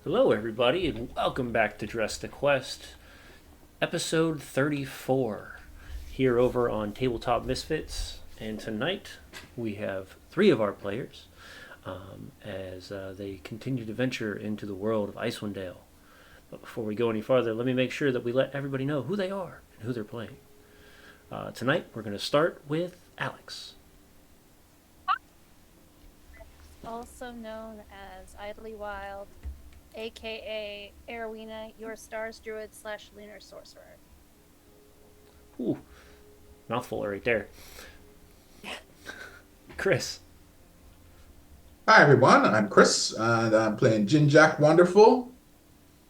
Hello, everybody, and welcome back to Dress to Quest, episode 34, here over on Tabletop Misfits. And tonight we have three of our players as they continue to venture into the world of Icewind Dale. But before we go any farther, let me make sure that we let everybody know who they are and who they're playing. Tonight we're going to start with Alix. Also known as Idly Wild, aka Aerwyna, your stars druid / lunar sorcerer. Ooh, mouthful right there. Chris. Hi everyone, I'm Chris, and I'm playing Ginjack Wonderful,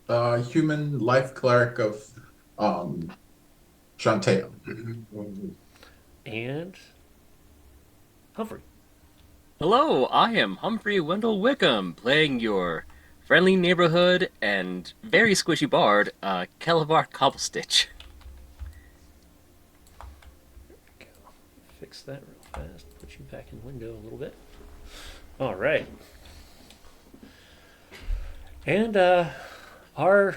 human life cleric of Shantae. And Humphrey. Hello, I am Humphrey Wendell Wickham, playing your friendly neighborhood and very squishy bard, Kelevar Cobblestitch. Go. Fix that real fast. Put you back in window a little bit. All right. And our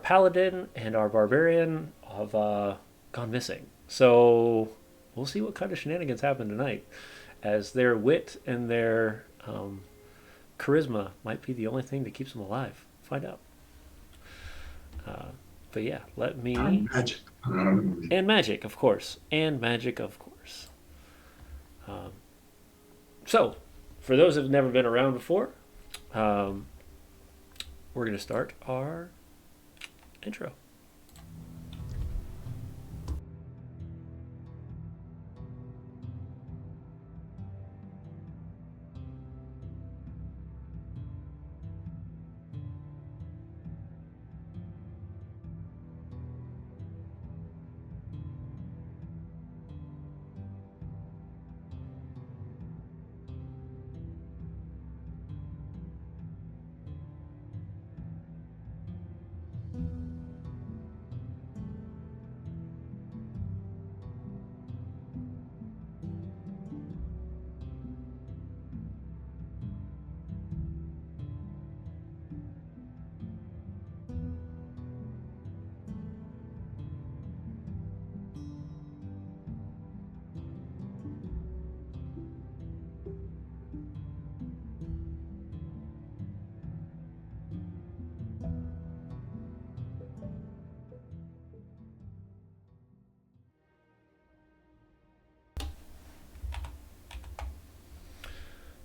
Paladin and our Barbarian have gone missing. So we'll see what kind of shenanigans happen tonight, as their wit and their charisma might be the only thing that keeps them alive. Find out. But yeah, let me... Magic. And magic, of course. And magic, of course. So, for those who have never been around before, we're going to start our intro.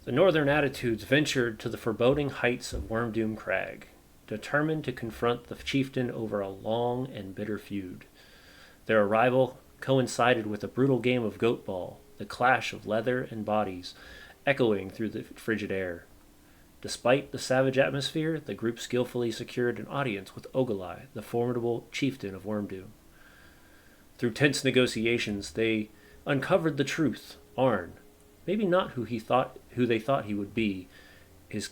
The Northern Attitudes ventured to the foreboding heights of Wormdoom Crag, determined to confront the chieftain over a long and bitter feud. Their arrival coincided with a brutal game of goat ball, the clash of leather and bodies echoing through the frigid air. Despite the savage atmosphere, the group skillfully secured an audience with Ogalai, the formidable chieftain of Wormdoom. Through tense negotiations, they uncovered the truth. Arn, maybe not who they thought he would be, is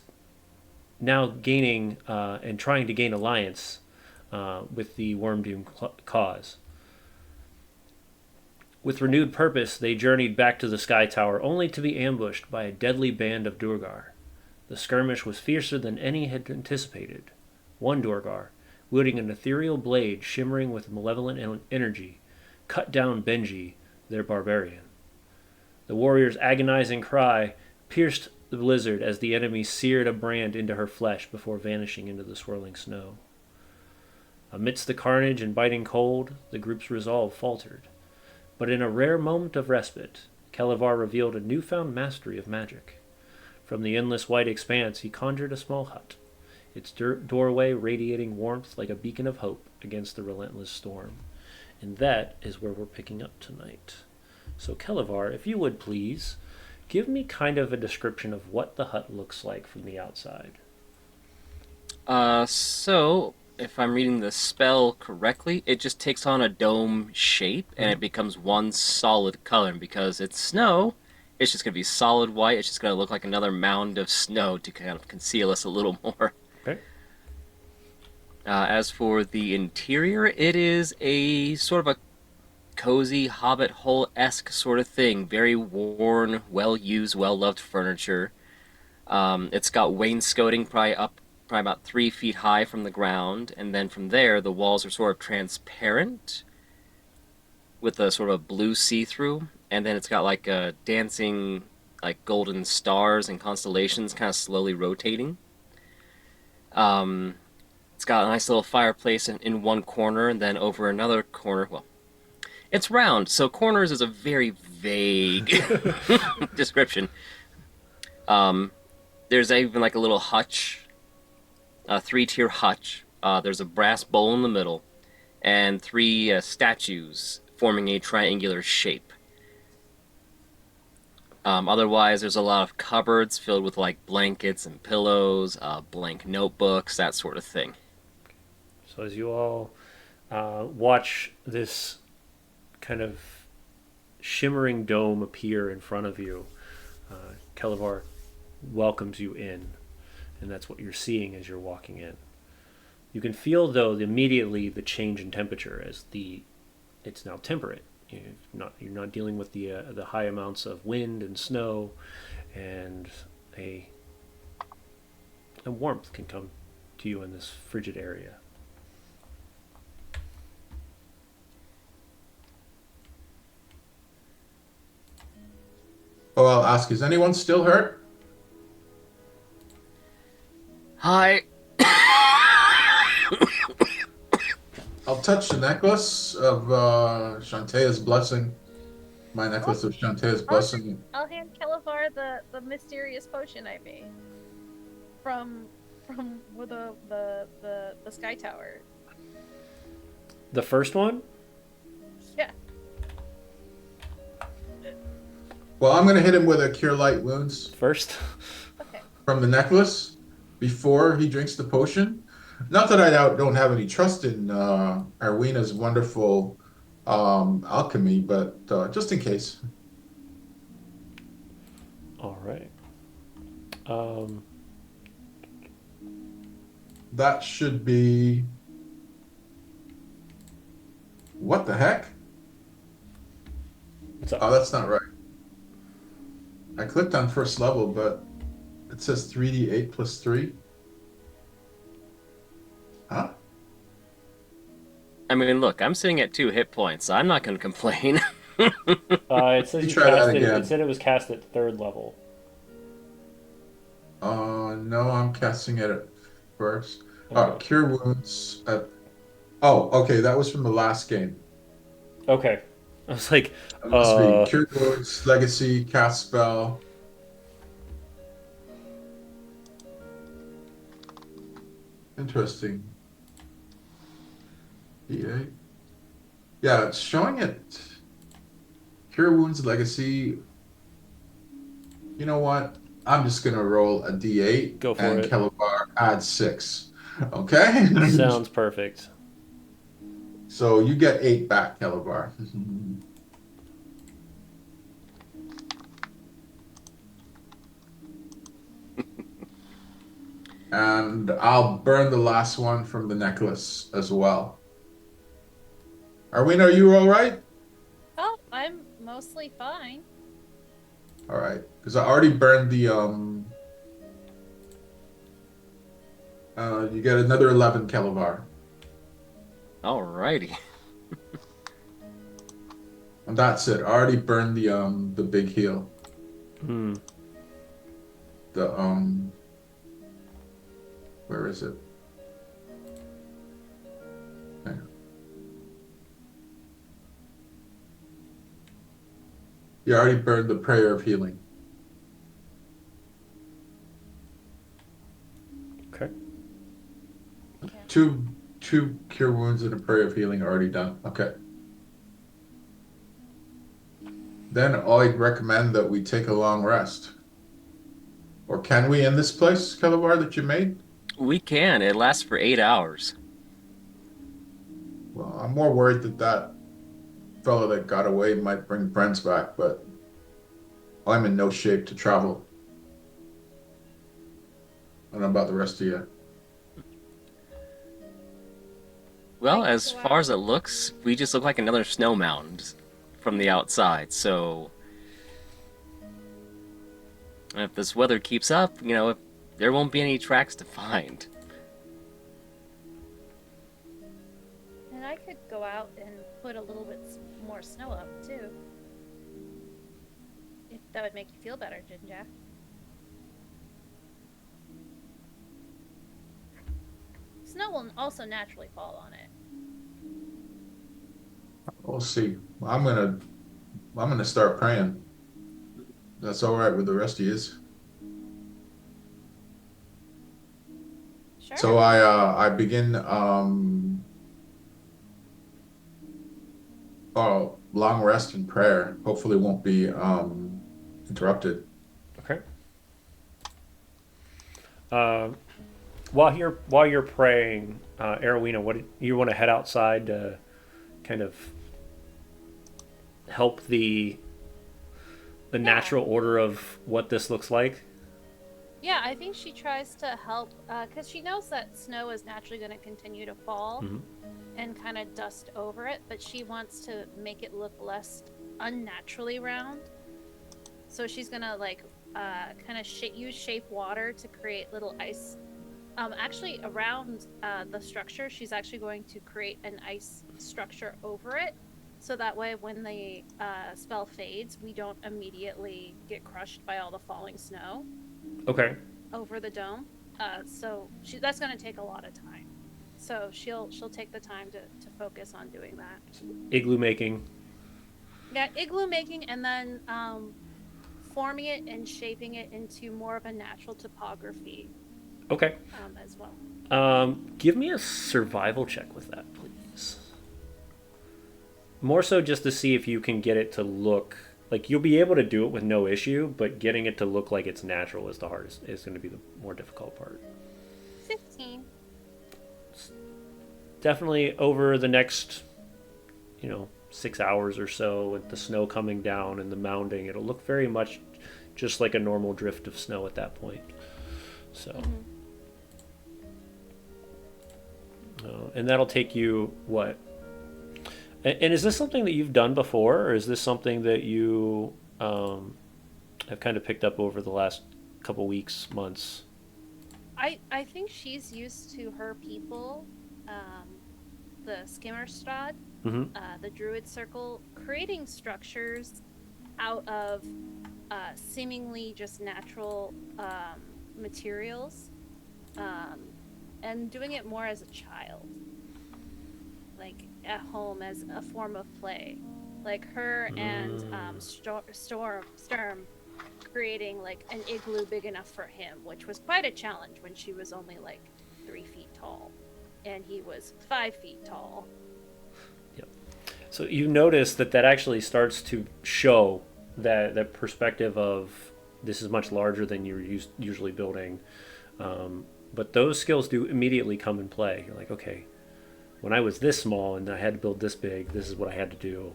now gaining and trying to gain alliance with the Wormdoom cause. With renewed purpose, they journeyed back to the Sky Tower, only to be ambushed by a deadly band of Durgar. The skirmish was fiercer than any had anticipated. One Durgar, wielding an ethereal blade shimmering with malevolent energy, cut down Benji, their barbarian. The warrior's agonizing cry pierced the blizzard as the enemy seared a brand into her flesh before vanishing into the swirling snow. Amidst the carnage and biting cold, the group's resolve faltered. But in a rare moment of respite, Kelevar revealed a newfound mastery of magic. From the endless white expanse, he conjured a small hut, its doorway radiating warmth like a beacon of hope against the relentless storm. And that is where we're picking up tonight. So Kelevar, if you would please, give me kind of a description of what the hut looks like from the outside. So, if I'm reading the spell correctly, it just takes on a dome shape, and it becomes one solid color. And because it's snow, it's just going to be solid white. It's just going to look like another mound of snow to kind of conceal us a little more. Okay. As for the interior, it is a sort of a cozy hobbit hole-esque sort of thing. Very worn, well-used, well-loved furniture. It's got wainscoting probably up probably about 3 feet high from the ground, and then from there the walls are sort of transparent with a sort of blue see-through, and then it's got like dancing like golden stars and constellations kind of slowly rotating. Um, it's got a nice little fireplace in one corner, and then over another corner, well, it's round, so corners is a very vague description. There's even like a little hutch, a 3-tier hutch. There's a brass bowl in the middle, and 3 statues forming a triangular shape. Otherwise, there's a lot of cupboards filled with like blankets and pillows, blank notebooks, that sort of thing. So as you all watch this kind of shimmering dome appear in front of you, Kelevar welcomes you in, and that's what you're seeing as you're walking in. You can feel, though, immediately the change in temperature as it's now temperate. You're not dealing with the high amounts of wind and snow, and a warmth can come to you in this frigid area. Oh, I'll ask, is anyone still hurt? Hi. I'll touch the necklace of Shantaea's blessing. My necklace of Shantaea's blessing. I'll hand Kelevar the mysterious potion I made from the Sky Tower. The first one? Yeah. Well, I'm going to hit him with a Cure Light Wounds First? Okay. from the necklace before he drinks the potion. Not that I don't have any trust in Aerwyna's wonderful alchemy, but just in case. All right. That should be... What the heck? What's up? Oh, that's not right. I clicked on first level, but it says 3d8 plus 3. Huh? I mean, look, I'm sitting at 2 hit points, so I'm not going to complain. It says You you try that cast it. again. It said it was cast at 3rd level. No, I'm casting it at first. Okay. Cure Wounds at... Oh, okay, that was from the last game. Okay. I was like, It must be Cure Wounds, Legacy, Cast Spell. Interesting. D8. Yeah, it's showing it. Cure Wounds, Legacy. You know what? I'm just gonna roll a D8 Go for and it. Kelevar add 6. Okay? sounds perfect. So you get 8 back, Kelevar. And I'll burn the last one from the necklace as well. Aerwyna, are you all right? Oh, I'm mostly fine. All right, because I already burned the you get another 11, Kelevar, Alrighty. and that's it. I already burned the big heal. Hmm. The where is it? Hang on. You already burned the prayer of healing. Okay. Two cure wounds and a prayer of healing already done. Okay. Then I'd recommend that we take a long rest. Or can we in this place, Kelevar, that you made? We can. It lasts for 8 hours. Well, I'm more worried that fellow that got away might bring friends back, but I'm in no shape to travel. I don't know about the rest of you. Well, I can as go far out. as it looks, we just look like another snow mountain from the outside, so... If this weather keeps up, there won't be any tracks to find. I could go out and put a little bit more snow up too. If that would make you feel better, Ginjack. Snow will also naturally fall on it. We'll see. I'm gonna start praying. That's all right with the rest of yous. Sure. So I begin long rest and prayer. Hopefully won't be interrupted. Okay. While you're praying, Aerwyna, what you want to head outside to kind of help the natural order of what this looks like? Yeah, I think she tries to help because she knows that snow is naturally going to continue to fall and kind of dust over it, but she wants to make it look less unnaturally round. So she's going to kind of use shape water to create little ice. Actually, around the structure, she's actually going to create an ice structure over it. So that way, when the spell fades, we don't immediately get crushed by all the falling snow. Okay. Over the dome. So that's going to take a lot of time. So she'll take the time to focus on doing that. Igloo making. Yeah, igloo making, and then forming it and shaping it into more of a natural topography. Okay. As well. Give me a survival check with that, please. More so just to see if you can get it to look like you'll be able to do it with no issue, but getting it to look like it's natural is the hardest. Is going to be the more difficult part. 15. Definitely over the next, 6 hours or so, with the snow coming down and the mounding, it'll look very much just like a normal drift of snow at that point. So, and that'll take you what? And is this something that you've done before, or is this something that you have kind of picked up over the last couple weeks, months? I think she's used to her people, the Skimmerstad, the Druid Circle, creating structures out of seemingly just natural materials, and doing it more as a child. Like at home as a form of play, like her and Sturm creating like an igloo big enough for him, which was quite a challenge when she was only like 3 feet tall and he was 5 feet tall. Yep. So you notice that actually starts to show that perspective of this is much larger than you're usually building, but those skills do immediately come in play. You're like, okay, when I was this small and I had to build this big, this is what I had to do.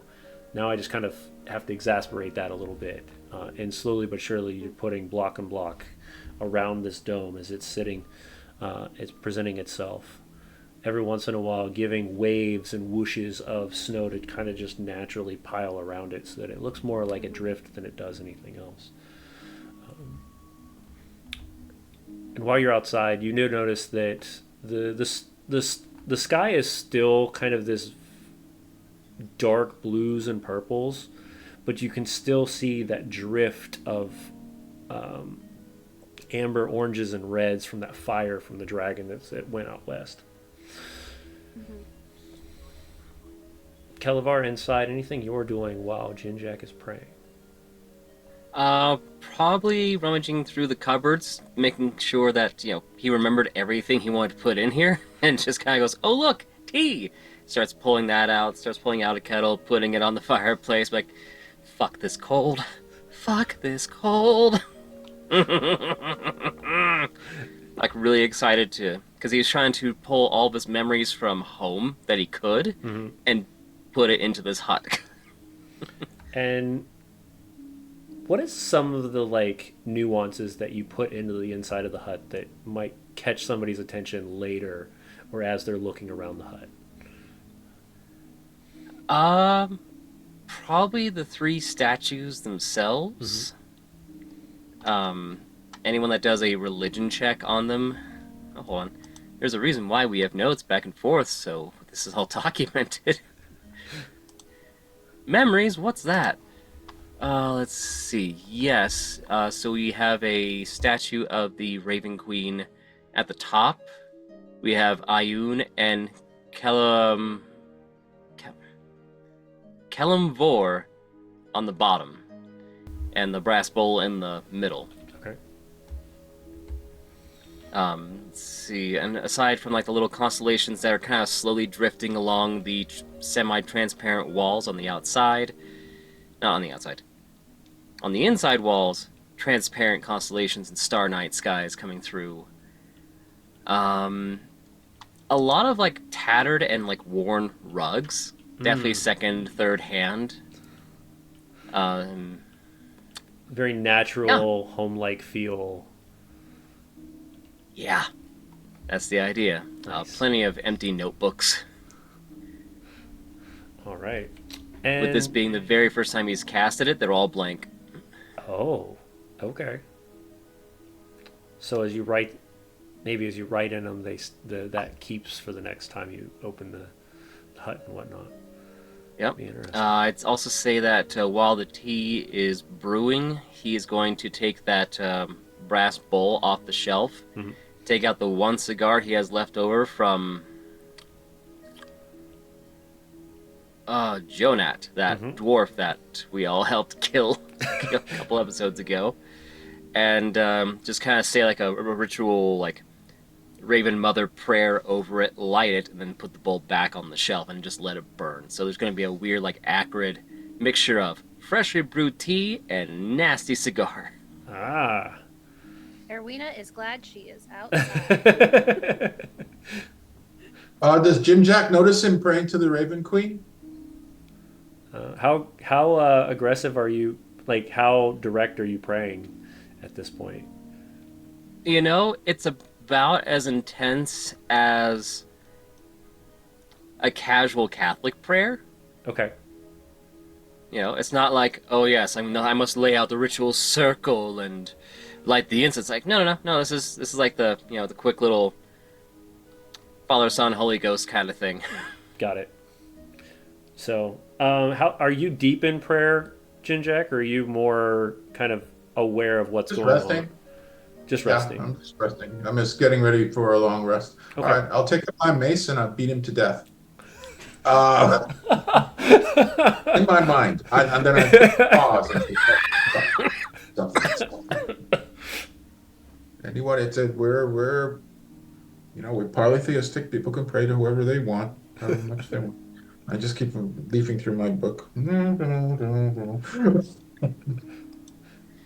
Now I just kind of have to exasperate that a little bit. And slowly but surely you're putting block and block around this dome as it's sitting, it's presenting itself. Every once in a while giving waves and whooshes of snow to kind of just naturally pile around it so that it looks more like a drift than it does anything else. And while you're outside, you notice that the sky is still kind of this dark blues and purples, but you can still see that drift of amber oranges and reds from that fire from the dragon that went out west. Kelevar, inside, anything you're doing while Ginjack is praying? Probably rummaging through the cupboards, making sure that, he remembered everything he wanted to put in here, and just kind of goes, oh look, tea! Starts pulling that out, starts pulling out a kettle, putting it on the fireplace, like, fuck this cold. Fuck this cold. Like, really excited because he was trying to pull all of his memories from home that he could, and put it into this hut. And what is some of the nuances that you put into the inside of the hut that might catch somebody's attention later or as they're looking around the hut? Probably the 3 statues themselves. Anyone that does a religion check on them. Oh, hold on. There's a reason why we have notes back and forth, so this is all documented. Memories? What's that? Let's see. Yes. So we have a statue of the Raven Queen at the top. We have Ayun and Kelemvor on the bottom, and the brass bowl in the middle. Okay. Let's see. And aside from like the little constellations that are kind of slowly drifting along the semi-transparent walls on the outside, not on the outside. On the inside walls, transparent constellations and star night skies coming through. A lot of like tattered and like worn rugs. Definitely second, third hand. Very natural, home-like feel. Yeah, that's the idea. Nice. Plenty of empty notebooks. All right. And With this being the very first time he's casted it, they're all blank. Oh, okay. So as you write in them, that keeps for the next time you open the hut and whatnot. Yep. Be interesting. I'd also say that while the tea is brewing, he is going to take that brass bowl off the shelf, take out the one cigar he has left over from Jonat, that dwarf that we all helped kill a couple episodes ago, and just kind of say like a ritual, like Raven Mother prayer over it, light it, and then put the bowl back on the shelf and just let it burn. So there's going to be a weird, like, acrid mixture of freshly brewed tea and nasty cigar. Ah. Aerwyna is glad she is outside. Does Ginjack notice him praying to the Raven Queen? How aggressive are you? Like, how direct are you praying at this point? You know, it's about as intense as a casual Catholic prayer. Okay. You know, it's not like, oh yes, I must lay out the ritual circle and light the incense. Like, no. This is like the the quick little Father, Son, Holy Ghost kind of thing. Got it. So, how are you deep in prayer, Ginjack, or are you more kind of aware of what's Just going resting. on? Just resting. Yeah, I'm just resting. I'm just getting ready for a long rest. Okay. All right, I'll take up my mace and I'll beat him to death. In my mind, and then I pause. Anyone, it's we're polytheistic. People can pray to whoever they want, however much they want. I just keep leafing through my book. You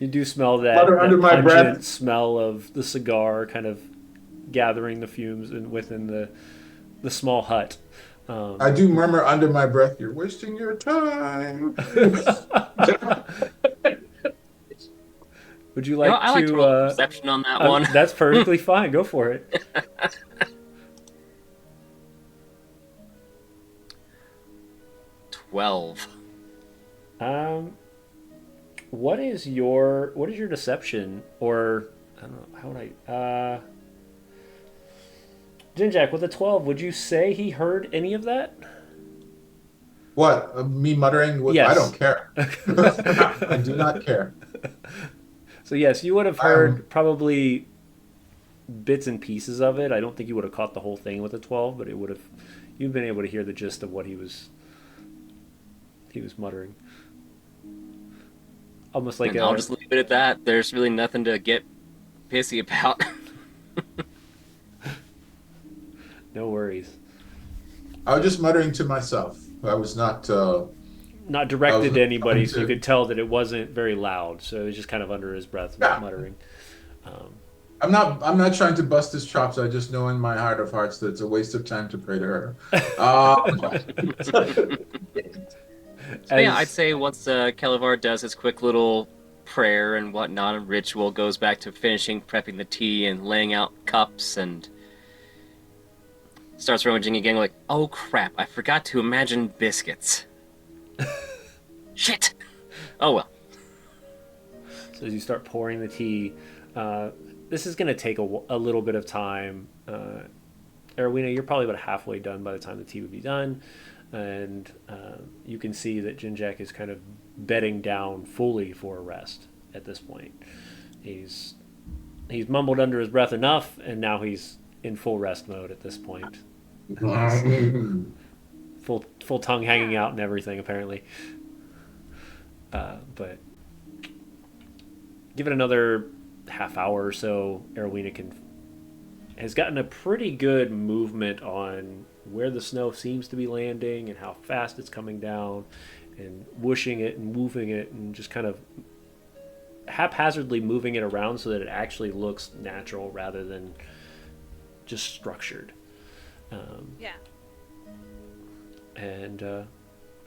do smell that Under my pungent breath. smell of the cigar kind of gathering the fumes within the small hut. I do murmur under my breath, "You're wasting your time." Would you like I like to roll perception on that one. That's perfectly fine. Go for it. 12. What is your deception, or I don't know, how would I Ginjack, with a 12, would you say he heard any of that? What? Me muttering? Yes. I don't care. I do not care. So yes, you would have heard probably bits and pieces of it. I don't think you would have caught the whole thing with a 12, but you've been able to hear the gist of what he was muttering. Almost like I'll just leave it at that. There's really nothing to get pissy about. No worries. I was just muttering to myself. I was not directed to anybody, so you could tell that it wasn't very loud. So it was just kind of under his breath, muttering. I'm not trying to bust his chops. I just know in my heart of hearts that it's a waste of time to pray to her. So yeah, I'd say once Kelevar does his quick little prayer and whatnot, and ritual goes back to finishing prepping the tea and laying out cups, and starts rummaging again, like, oh crap, I forgot to imagine biscuits. Shit! Oh well. So as you start pouring the tea, this is going to take a little bit of time. Aerwyna, you're probably about halfway done by the time the tea would be done, and you can see that Ginjack is kind of bedding down fully for a rest at this point. He's mumbled under his breath enough, and now he's in full rest mode at this point. Full tongue hanging out and everything, apparently. But give it another half hour or so, Aerwyna has gotten a pretty good movement on where the snow seems to be landing and how fast it's coming down, and whooshing it and moving it and just kind of haphazardly moving it around so that it actually looks natural rather than just structured. And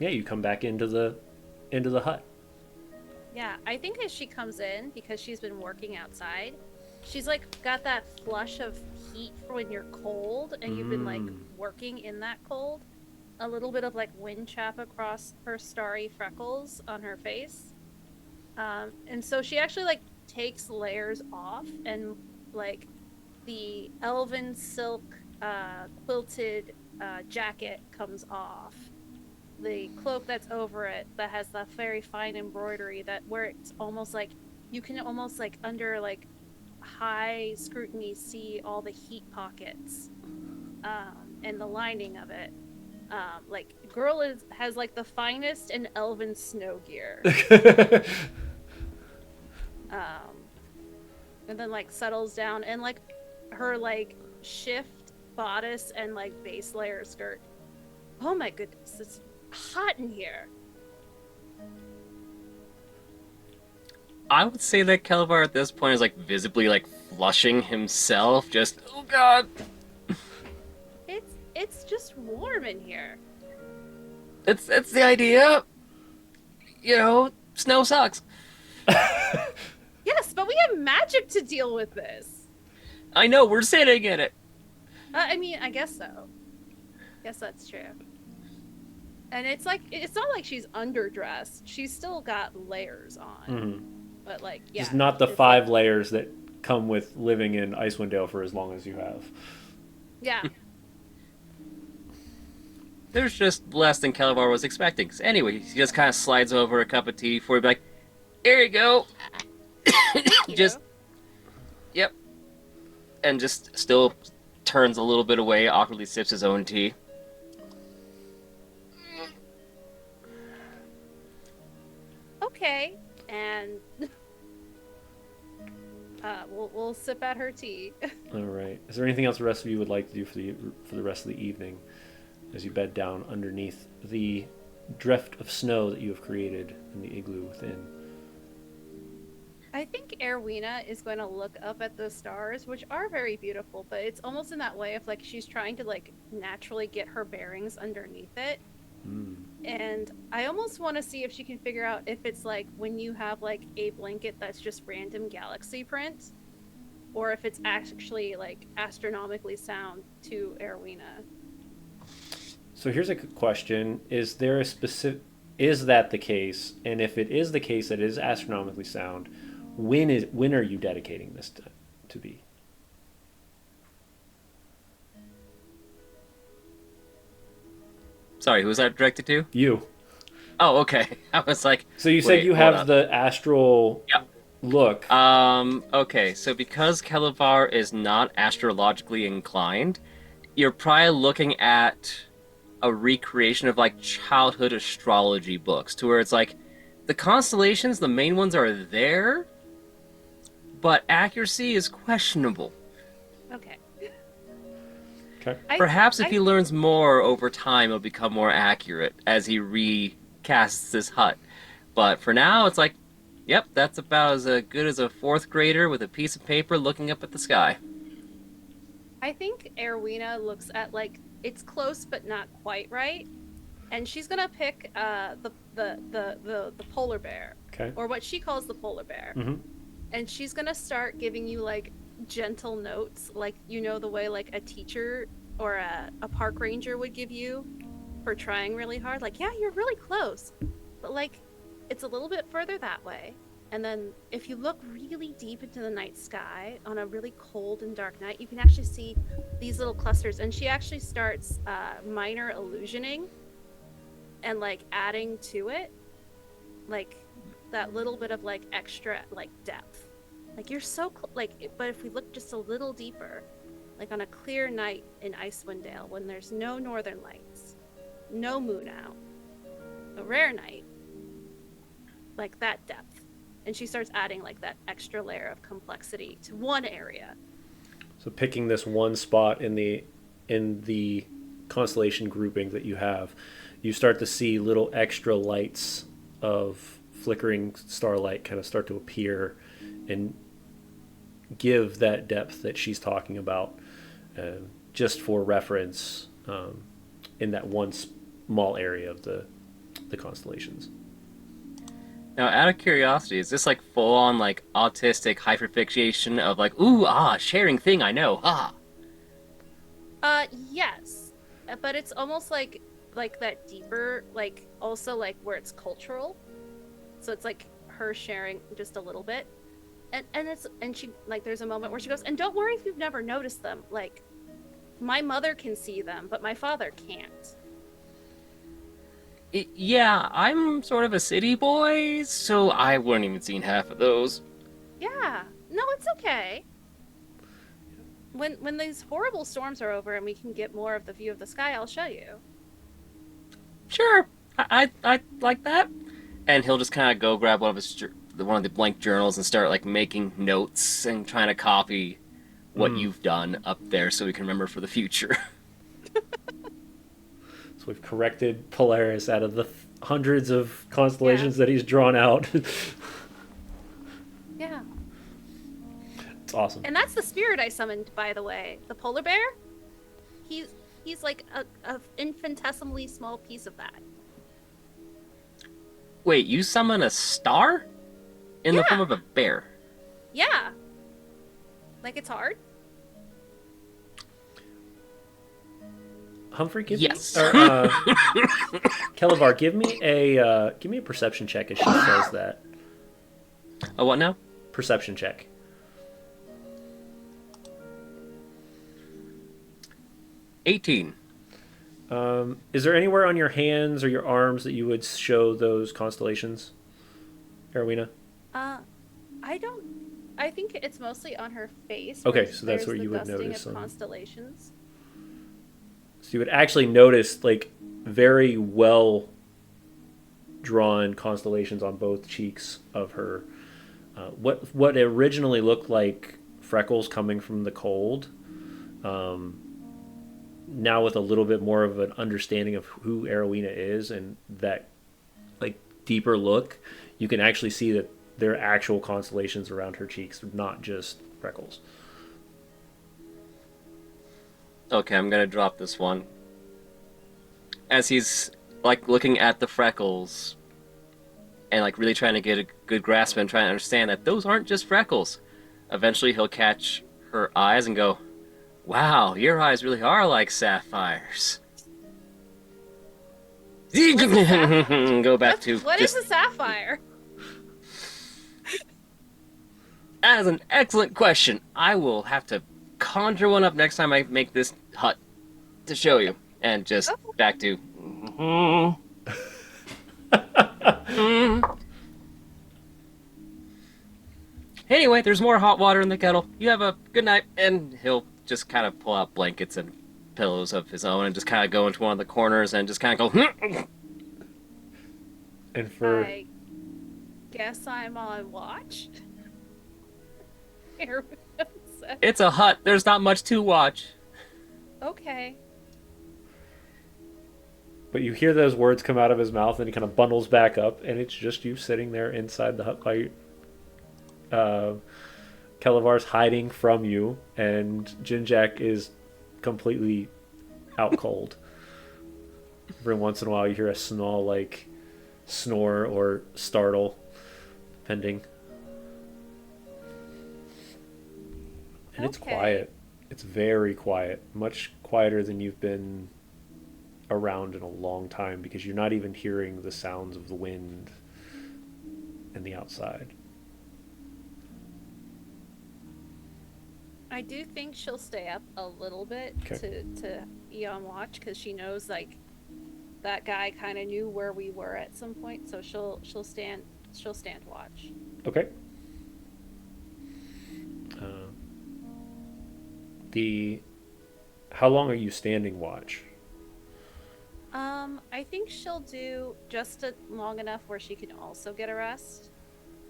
you come back into the hut. Yeah, I think as she comes in, because she's been working outside, she's like got that flush of heat for when you're cold and you've been like working in that cold. A little bit of like wind chap across her starry freckles on her face. And so she actually like takes layers off, and like the elven silk quilted jacket comes off. The cloak that's over it that has the very fine embroidery that where it's almost like you can almost like under like high scrutiny see all the heat pockets and the lining of it. Like girl has like the finest and elven snow gear. And then like settles down, and like her like shift bodice and like base layer skirt. Oh my goodness, it's hot in here. I would say that Kelevar at this point is like visibly like flushing himself, just oh god. It's just warm in here. It's the idea. You know, snow sucks. Yes, but we have magic to deal with this. I know, we're sitting in it. I mean, I guess so. Guess that's true. And it's like, it's not like she's underdressed. She's still got layers on. Mm-hmm. But like, yeah. Just not the 5 layers that come with living in Icewind Dale for as long as you have. Yeah. There's just less than Kelevar was expecting. So anyway, he just kind of slides over a cup of tea before he'd be like, here you go. Just, yep. And just still turns a little bit away, awkwardly sips his own tea. Okay. And we'll sip at her tea. All right. Is there anything else the rest of you would like to do for the rest of the evening as you bed down underneath the drift of snow that you have created in the igloo within? I think Aerwyna is going to look up at the stars, which are very beautiful, but it's almost in that way of like she's trying to like naturally get her bearings underneath it. And I almost want to see if she can figure out if it's like when you have like a blanket that's just random galaxy print, or if it's actually like astronomically sound to Aerwyna. So here's a question: is that the case? And if it is the case that it is astronomically sound, when are you dedicating this to be? Sorry, who was that directed to? You. Oh, okay. I was like... So you said you have the astral look. Okay, so because Kelevar is not astrologically inclined, you're probably looking at a recreation of like childhood astrology books, to where it's like, the constellations, the main ones are there, but accuracy is questionable. Okay. Okay. Perhaps if he learns more over time, it'll become more accurate as he recasts his hut. But for now, it's like, yep, that's about as good as a 4th grader with a piece of paper looking up at the sky. I think Aerwyna looks at like it's close but not quite right, and she's gonna pick the polar bear, Okay. or what she calls the polar bear, and she's gonna start giving you like gentle notes, like you know the way like a teacher or a park ranger would give you for trying really hard, like yeah, you're really close, but like it's a little bit further that way, And then if you look really deep into the night sky on a really cold and dark night, you can actually see these little clusters. And she actually starts minor illusioning and like adding to it, like that little bit of like extra like depth. Like you're so but if we look just a little deeper, like on a clear night in Icewind Dale when there's no northern lights, no moon out, a rare night, like that depth. And she starts adding like that extra layer of complexity to one area. So picking this one spot in the constellation grouping that you have, you start to see little extra lights of flickering starlight kind of start to appear and give that depth that she's talking about. Just for reference, in that one small area of the constellations. Now, out of curiosity, is this like full on like autistic hyperfixation of like, ooh, ah, sharing thing I know, ah? Yes, but it's almost like that deeper, like also like where it's cultural. So it's like her sharing just a little bit, and she like there's a moment where she goes, and don't worry if you've never noticed them. Like my mother can see them, but my father can't. Yeah, I'm sort of a city boy, so I wouldn't even seen half of those. Yeah, no, it's okay. When these horrible storms are over and we can get more of the view of the sky, I'll show you. Sure, I like that. And he'll just kind of go grab one of the blank journals and start like making notes and trying to copy what you've done up there so we can remember for the future. So we've corrected Polaris out of the hundreds of constellations that he's drawn out. Yeah. It's awesome. And that's the spirit I summoned, by the way. The polar bear. He's like a infinitesimally small piece of that. Wait, you summon a star? In the form of a bear? Yeah. Like it's hard. Humphrey, give yes. me Kelevar, give me a perception check as she says that. A what now? Perception check. 18. Is there anywhere on your hands or your arms that you would show those constellations, Aerwyna? I think it's mostly on her face. Okay, so that's where you would notice them. Constellations. So you would actually notice like very well drawn constellations on both cheeks of her. What originally looked like freckles coming from the cold. Now with a little bit more of an understanding of who Aerwyna is and that like deeper look, you can actually see that there are actual constellations around her cheeks, not just freckles. Okay, I'm gonna drop this one. As he's like looking at the freckles and like really trying to get a good grasp and trying to understand that those aren't just freckles. Eventually he'll catch her eyes and go, wow, your eyes really are like sapphires. Go back to what is a sapphire? That is an excellent question. I will have to conjure one up next time I make this hut to show you. And just back to... Anyway, there's more hot water in the kettle. You have a good night. And he'll just kind of pull out blankets and pillows of his own and just kind of go into one of the corners and just kind of go... And for... I guess I'm on watch. It's a hut. There's not much to watch. Okay. But you hear those words come out of his mouth and he kind of bundles back up and it's just you sitting there inside the hut by Kelevar's hiding from you and Ginjack is completely out cold. Every once in a while you hear a snore or startle, depending. And it's quiet. It's very quiet. Much quieter than you've been around in a long time because you're not even hearing the sounds of the wind and the outside. I do think she'll stay up a little bit to be on watch because she knows like that guy kind of knew where we were at some point, so she'll stand watch. Okay. The how long are you standing watch? I think she'll do just long enough where she can also get a rest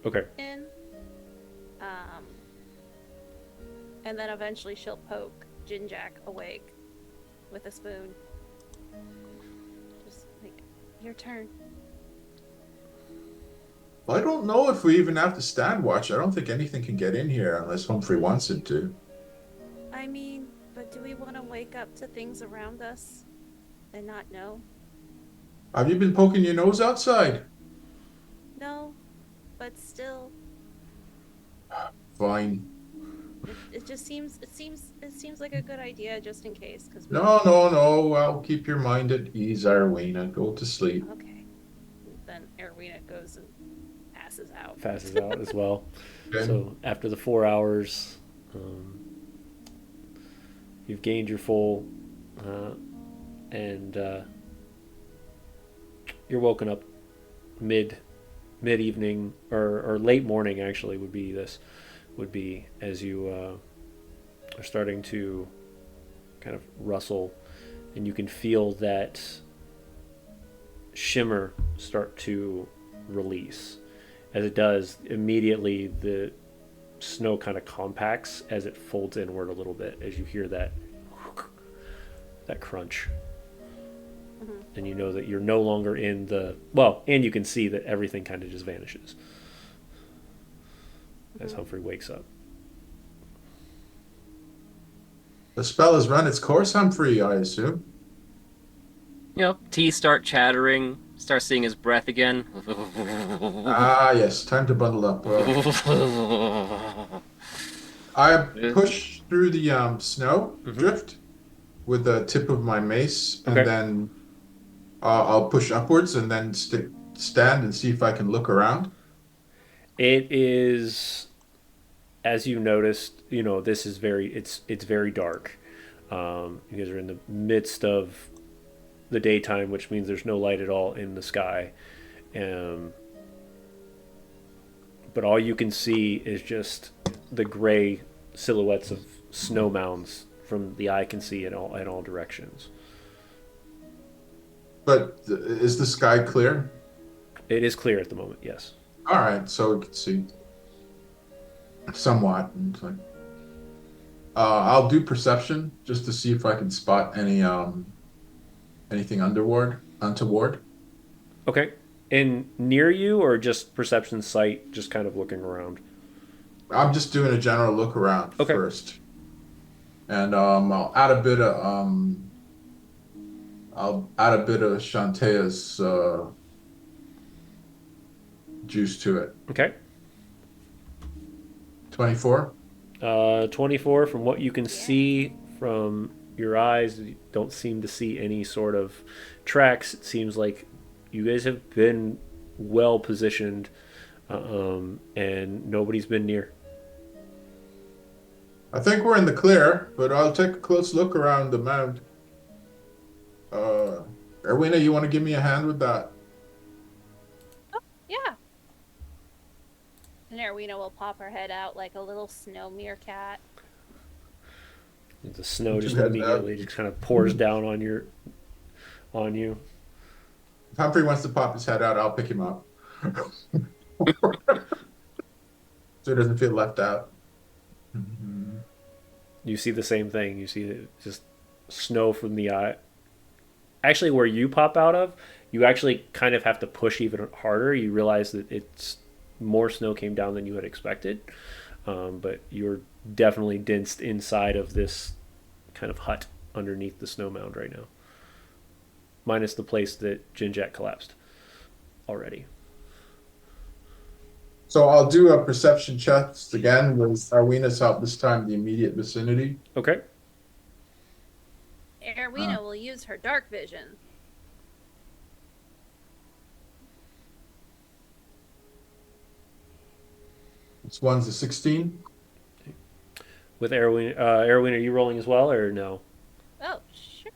Okay. in. And then eventually she'll poke Ginjack awake with a spoon. Just like, your turn. I don't know if we even have to stand watch. I don't think anything can get in here unless Humphrey wants it to. I mean, but do we want to wake up to things around us and not know? Have you been poking your nose outside? No, but still, Fine. it just seems like a good idea just in case. Cause No. I'll keep your mind at ease, Aerwyna. Go to sleep. Okay. Then Aerwyna goes and passes out. Passes out as well. Okay. So after the 4 hours, you've gained your full, and you're woken up mid evening or late morning. Actually, would be as you are starting to kind of rustle, and you can feel that shimmer start to release. As it does, immediately the snow kind of compacts as it folds inward a little bit as you hear that crunch. Mm-hmm. And you know that you're no longer in and you can see that everything kind of just vanishes as Humphrey wakes up. The spell has run its course, Humphrey, I assume. Teeth start chattering, start seeing his breath again. Ah, yes. Time to bundle up. I push through the snow drift with the tip of my mace, and then I'll push upwards and then stand and see if I can look around. It is, as you noticed, this is it's very dark. You guys are in the midst of the daytime, which means there's no light at all in the sky. But all you can see is just the gray silhouettes of snow mounds from the eye can see in all directions. But is the sky clear? It is clear at the moment, yes. All right, so we can see somewhat. And like, I'll do perception just to see if I can spot anything untoward. Okay. And near you, or just perception sight, just kind of looking around? I'm just doing a general look around first, and I'll add a bit of Shantaea's juice to it. Okay. 24. 24. From what you can see from your eyes, you don't seem to see any sort of tracks. It seems like you guys have been well positioned, and nobody's been near. I think we're in the clear, but I'll take a close look around the mound. Aerwyna, you want to give me a hand with that? Oh, yeah. And Aerwyna will pop her head out like a little snow meerkat. The snow just immediately just kind of pours down on you. If Humphrey wants to pop his head out, I'll pick him up. So he doesn't feel left out. Mm-hmm. You see the same thing. You see just snow from the eye. Actually, where you pop out of, you actually kind of have to push even harder. You realize that it's more snow came down than you had expected. But you're definitely densed inside of this kind of hut underneath the snow mound right now. Minus the place that Ginjack collapsed already. So I'll do a perception check again with Aerwyna's help, this time the immediate vicinity. Okay. Aerwyna will use her dark vision. This one's a 16. With Aerwyna, Aerwyna, are you rolling as well or no? Oh, sure.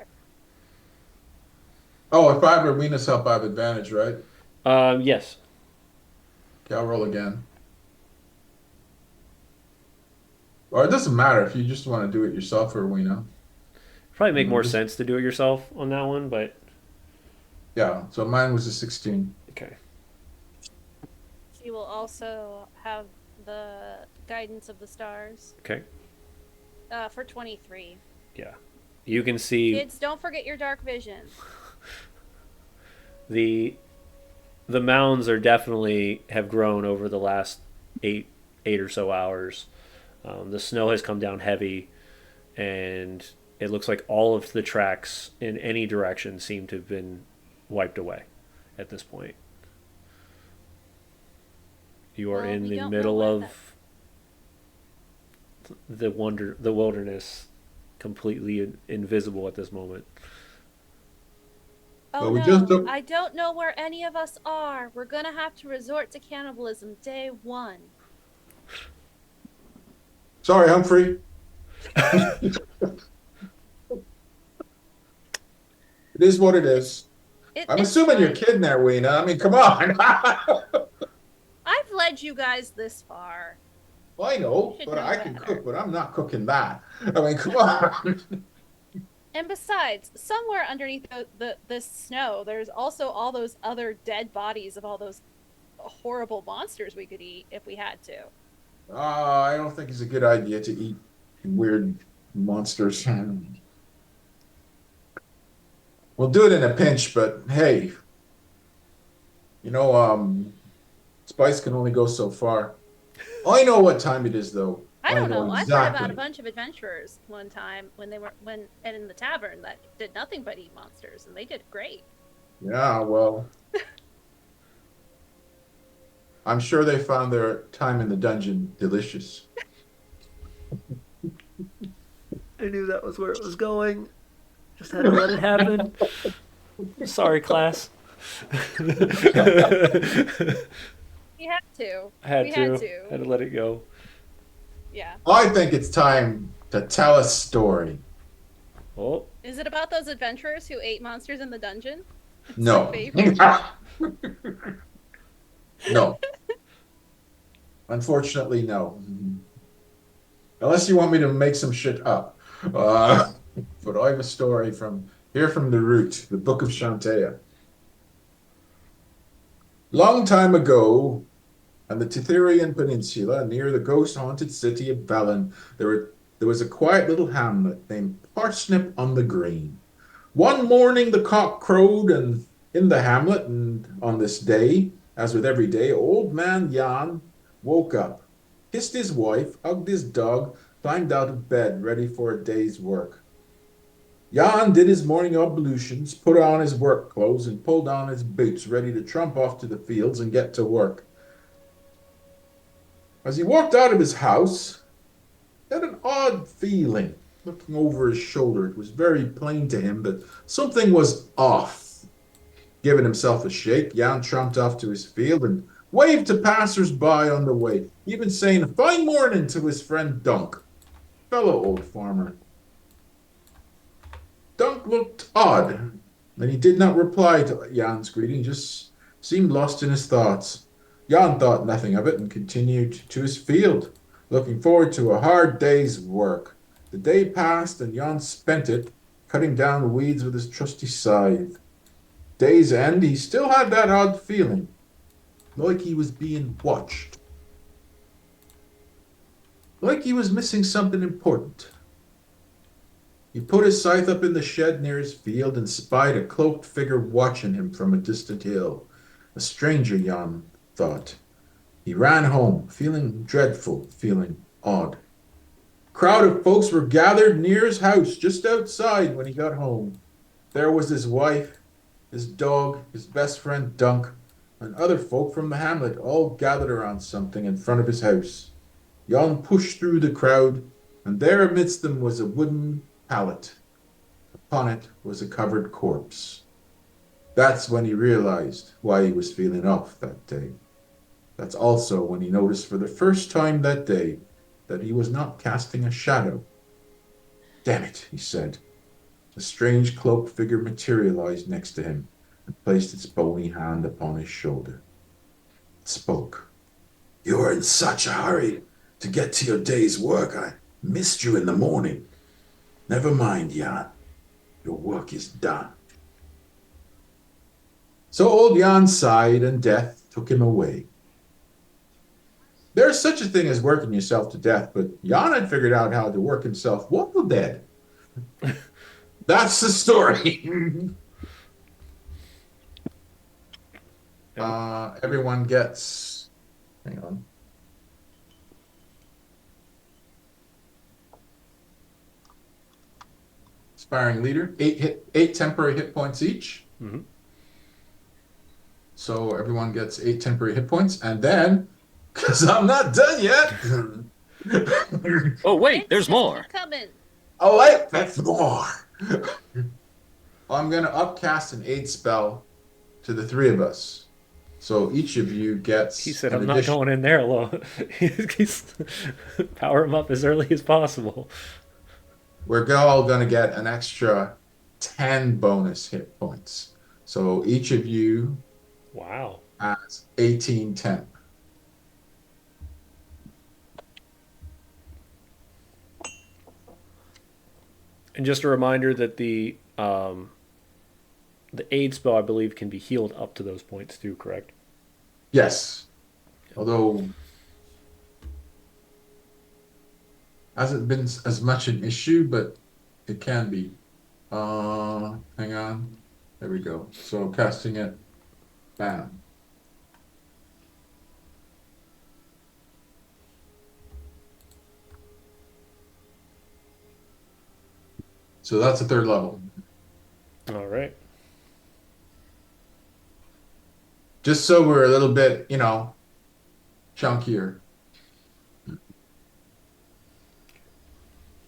Oh, if I have Arena's help, I have advantage, right? Yes. Okay, I'll roll again. Or it doesn't matter if you just want to do it yourself, Arena. Probably make more Just sense to do it yourself on that one, but yeah. So mine was a 16. okay. She will also have the guidance of the stars. Okay. For 23. Yeah. You can see Kids, don't forget your dark vision. the mounds are definitely have grown over the last eight or so hours. The snow has come down heavy, and it looks like all of the tracks in any direction seem to have been wiped away at this point. You are Well, in we the don't know middle where of the wilderness, completely invisible at this moment. Oh Well, we just no, don't- I don't know where any of us are. We're gonna have to resort to cannibalism day one. Sorry, Humphrey. It is what it is. I'm It's assuming you're fine. kidding there, Weena. I mean, come on. I've led you guys this far. I know, Should but know I can better. cook, but I'm not cooking that. I mean, come on. And besides, somewhere underneath this snow, there's also all those other dead bodies of all those horrible monsters we could eat if we had to. I don't think it's a good idea to eat weird monsters. We'll do it in a pinch, but hey, you know, spice can only go so far. I know what time it is, though. I don't know. I've heard about a exactly. bunch of adventurers one time when and in the tavern that did nothing but eat monsters, and they did great. Yeah, well, I'm sure they found their time in the dungeon delicious. I knew that was where it was going. Just had to let it happen. Sorry, class. We had to. Had We to. had to. Had to let it go. Yeah. I think it's time to tell a story. Oh, Is it about those adventurers who ate monsters in the dungeon? It's No. my favorite. No. Unfortunately, no. Unless you want me to make some shit up. But I have a story from the root, the Book of Shantea. Long time ago, on the Titherian Peninsula, near the ghost-haunted city of Velen, there was a quiet little hamlet named Parsnip on the Green. One morning the cock crowed, and in the hamlet, and on this day, as with every day, old man Jan woke up, kissed his wife, hugged his dog, climbed out of bed, ready for a day's work. Jan did his morning ablutions, put on his work clothes, and pulled on his boots, ready to trump off to the fields and get to work. As he walked out of his house, he had an odd feeling. Looking over his shoulder, it was very plain to him that something was off. Giving himself a shake, Jan tramped off to his field and waved to passers-by on the way, even saying "Fine morning" to his friend Dunk, fellow old farmer. Dunk looked odd, and he did not reply to Jan's greeting, just seemed lost in his thoughts. Jan thought nothing of it and continued to his field, looking forward to a hard day's work. The day passed, and Jan spent it cutting down weeds with his trusty scythe. Day's end, he still had that odd feeling, like he was being watched. Like he was missing something important. He put his scythe up in the shed near his field and spied a cloaked figure watching him from a distant hill. A stranger, Jan thought. He ran home, feeling dreadful, feeling odd. A crowd of folks were gathered near his house, just outside when he got home. There was his wife, his dog, his best friend Dunk, and other folk from the hamlet, all gathered around something in front of his house. Jan pushed through the crowd, and there amidst them was a wooden pallet. Upon it was a covered corpse. That's when he realized why he was feeling off that day. That's also when he noticed for the first time that day that he was not casting a shadow. Damn it, he said. A strange cloaked figure materialized next to him and placed its bony hand upon his shoulder. It spoke. You're in such a hurry to get to your day's work. I missed you in the morning. Never mind, Jan. Your work is done. So old Jan sighed and death took him away. There's such a thing as working yourself to death, but Jan had figured out how to work himself well dead. That's the story. Everyone gets... Hang on. Inspiring leader, 8 temporary hit points each. Mm-hmm. So everyone gets 8 temporary hit points, and then, because I'm not done yet. Oh wait, there's more. Coming. Oh wait, that's more. I'm gonna upcast an aid spell to the 3 of us. So each of you gets. He said, "I'm not going in there alone." He's power him up as early as possible. We're all going to get an extra 10 bonus hit points. So each of you Wow. has 18 temp. And just a reminder that the aid spell, I believe, can be healed up to those points too, correct? Yes. Although hasn't been as much an issue, but it can be. Hang on. There we go. So casting it. Bam. So that's a 3rd level. All right. Just so we're a little bit, chunkier.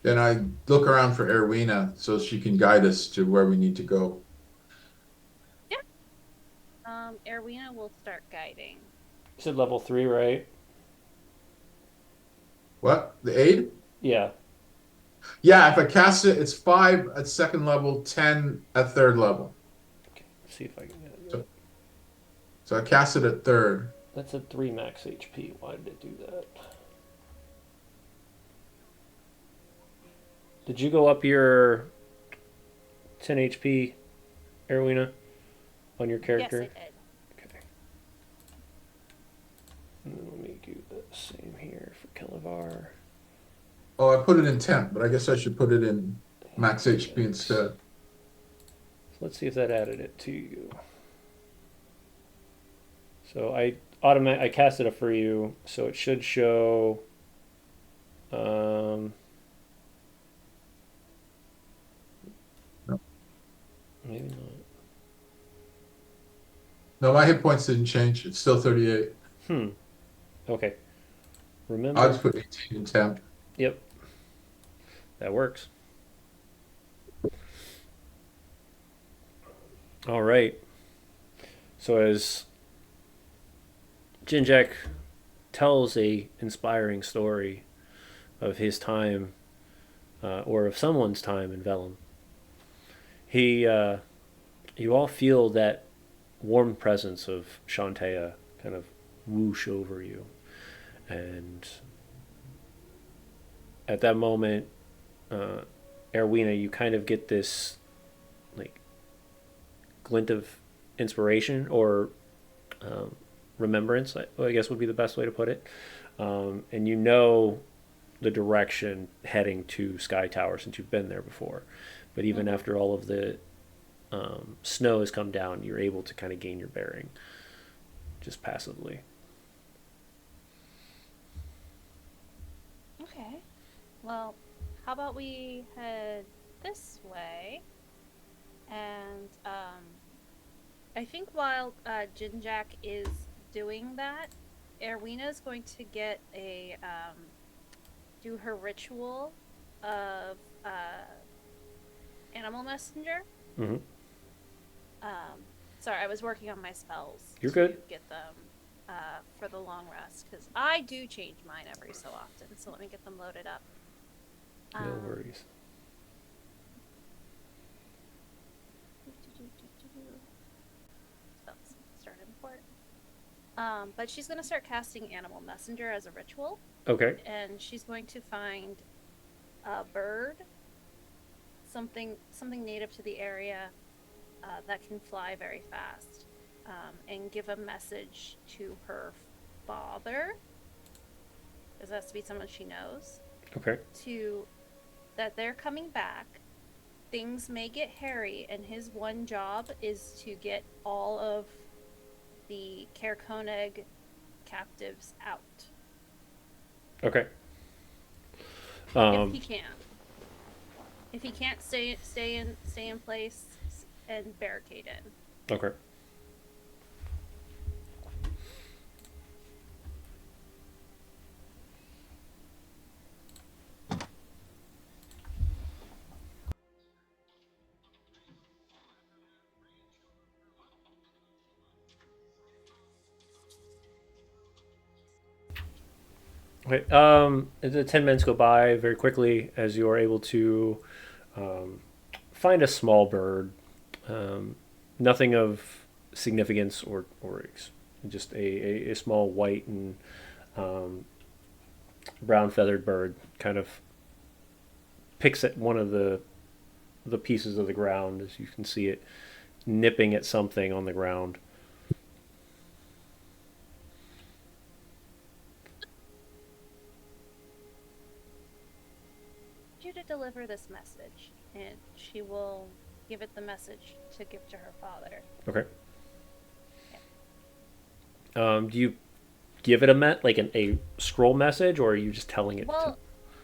Then I look around for Aerwyna so she can guide us to where we need to go. Yeah. Aerwyna will start guiding. You said level 3, right? What? The aid? Yeah. Yeah, if I cast it, it's 5 at 2nd level, 10 at 3rd level. Okay. Let's see if I can get it. So I cast it at 3rd. That's at 3 max HP. Why did it do that? Did you go up your 10 HP, Aerwyna, on your character? Yes, I did. Okay. And then let me do the same here for Kelevar. Oh, I put it in temp, but I guess I should put it in max HP instead. So let's see if that added it to you. So I casted it for you, so it should show. No. Maybe not. No, my hit points didn't change. It's still 38. Okay. Remember. I'll just put 18 in temp. Yep. That works. All right. So as Ginjack tells a inspiring story of his time, or of someone's time in Vellum, you all feel that warm presence of Shantea kind of whoosh over you, and at that moment, Aerwyna, you kind of get this like glint of inspiration or remembrance, I guess would be the best way to put it, and you know the direction heading to Sky Tower since you've been there before. But even after all of the snow has come down, you're able to kind of gain your bearing just passively. Okay. Well, how about we head this way? And I think while Ginjack is doing that, Aerwyna is going to get a do her ritual of Animal Messenger. Mm-hmm. Sorry, I was working on my spells. You're good. To get them for the long rest, because I do change mine every so often. So let me get them loaded up. No worries. Spells start import. But she's going to start casting Animal Messenger as a ritual. Okay. And she's going to find a bird, something native to the area that can fly very fast, and give a message to her father, because it has to be someone she knows. Okay. That they're coming back. Things may get hairy, and his one job is to get all of the Kerkoneg captives out. Okay. If he can. If he can't stay in place and barricade in. Okay. Okay. The 10 minutes go by very quickly as you are able to find a small bird. Nothing of significance or just a small white and brown feathered bird kind of picks at one of the pieces of the ground, as you can see it nipping at something on the ground. You to deliver this message, and she will give it the message to give to her father. Okay. Do you give it a scroll message, or are you just telling it? Well,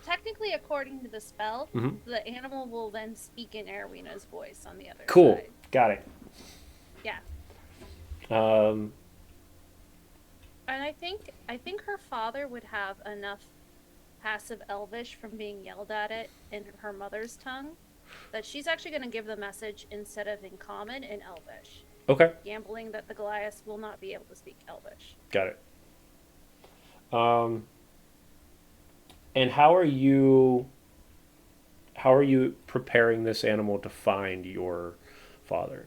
technically, according to the spell, Mm-hmm. the animal will then speak in Aerwyna's voice on the other Cool. side. Got it. Yeah. Um, And I think her father would have enough passive Elvish from being yelled at it in her mother's tongue that she's actually going to give the message instead of in Common in Elvish. okay. Gambling that the Goliath will not be able to speak Elvish. Got it. And how are you preparing this animal to find your father?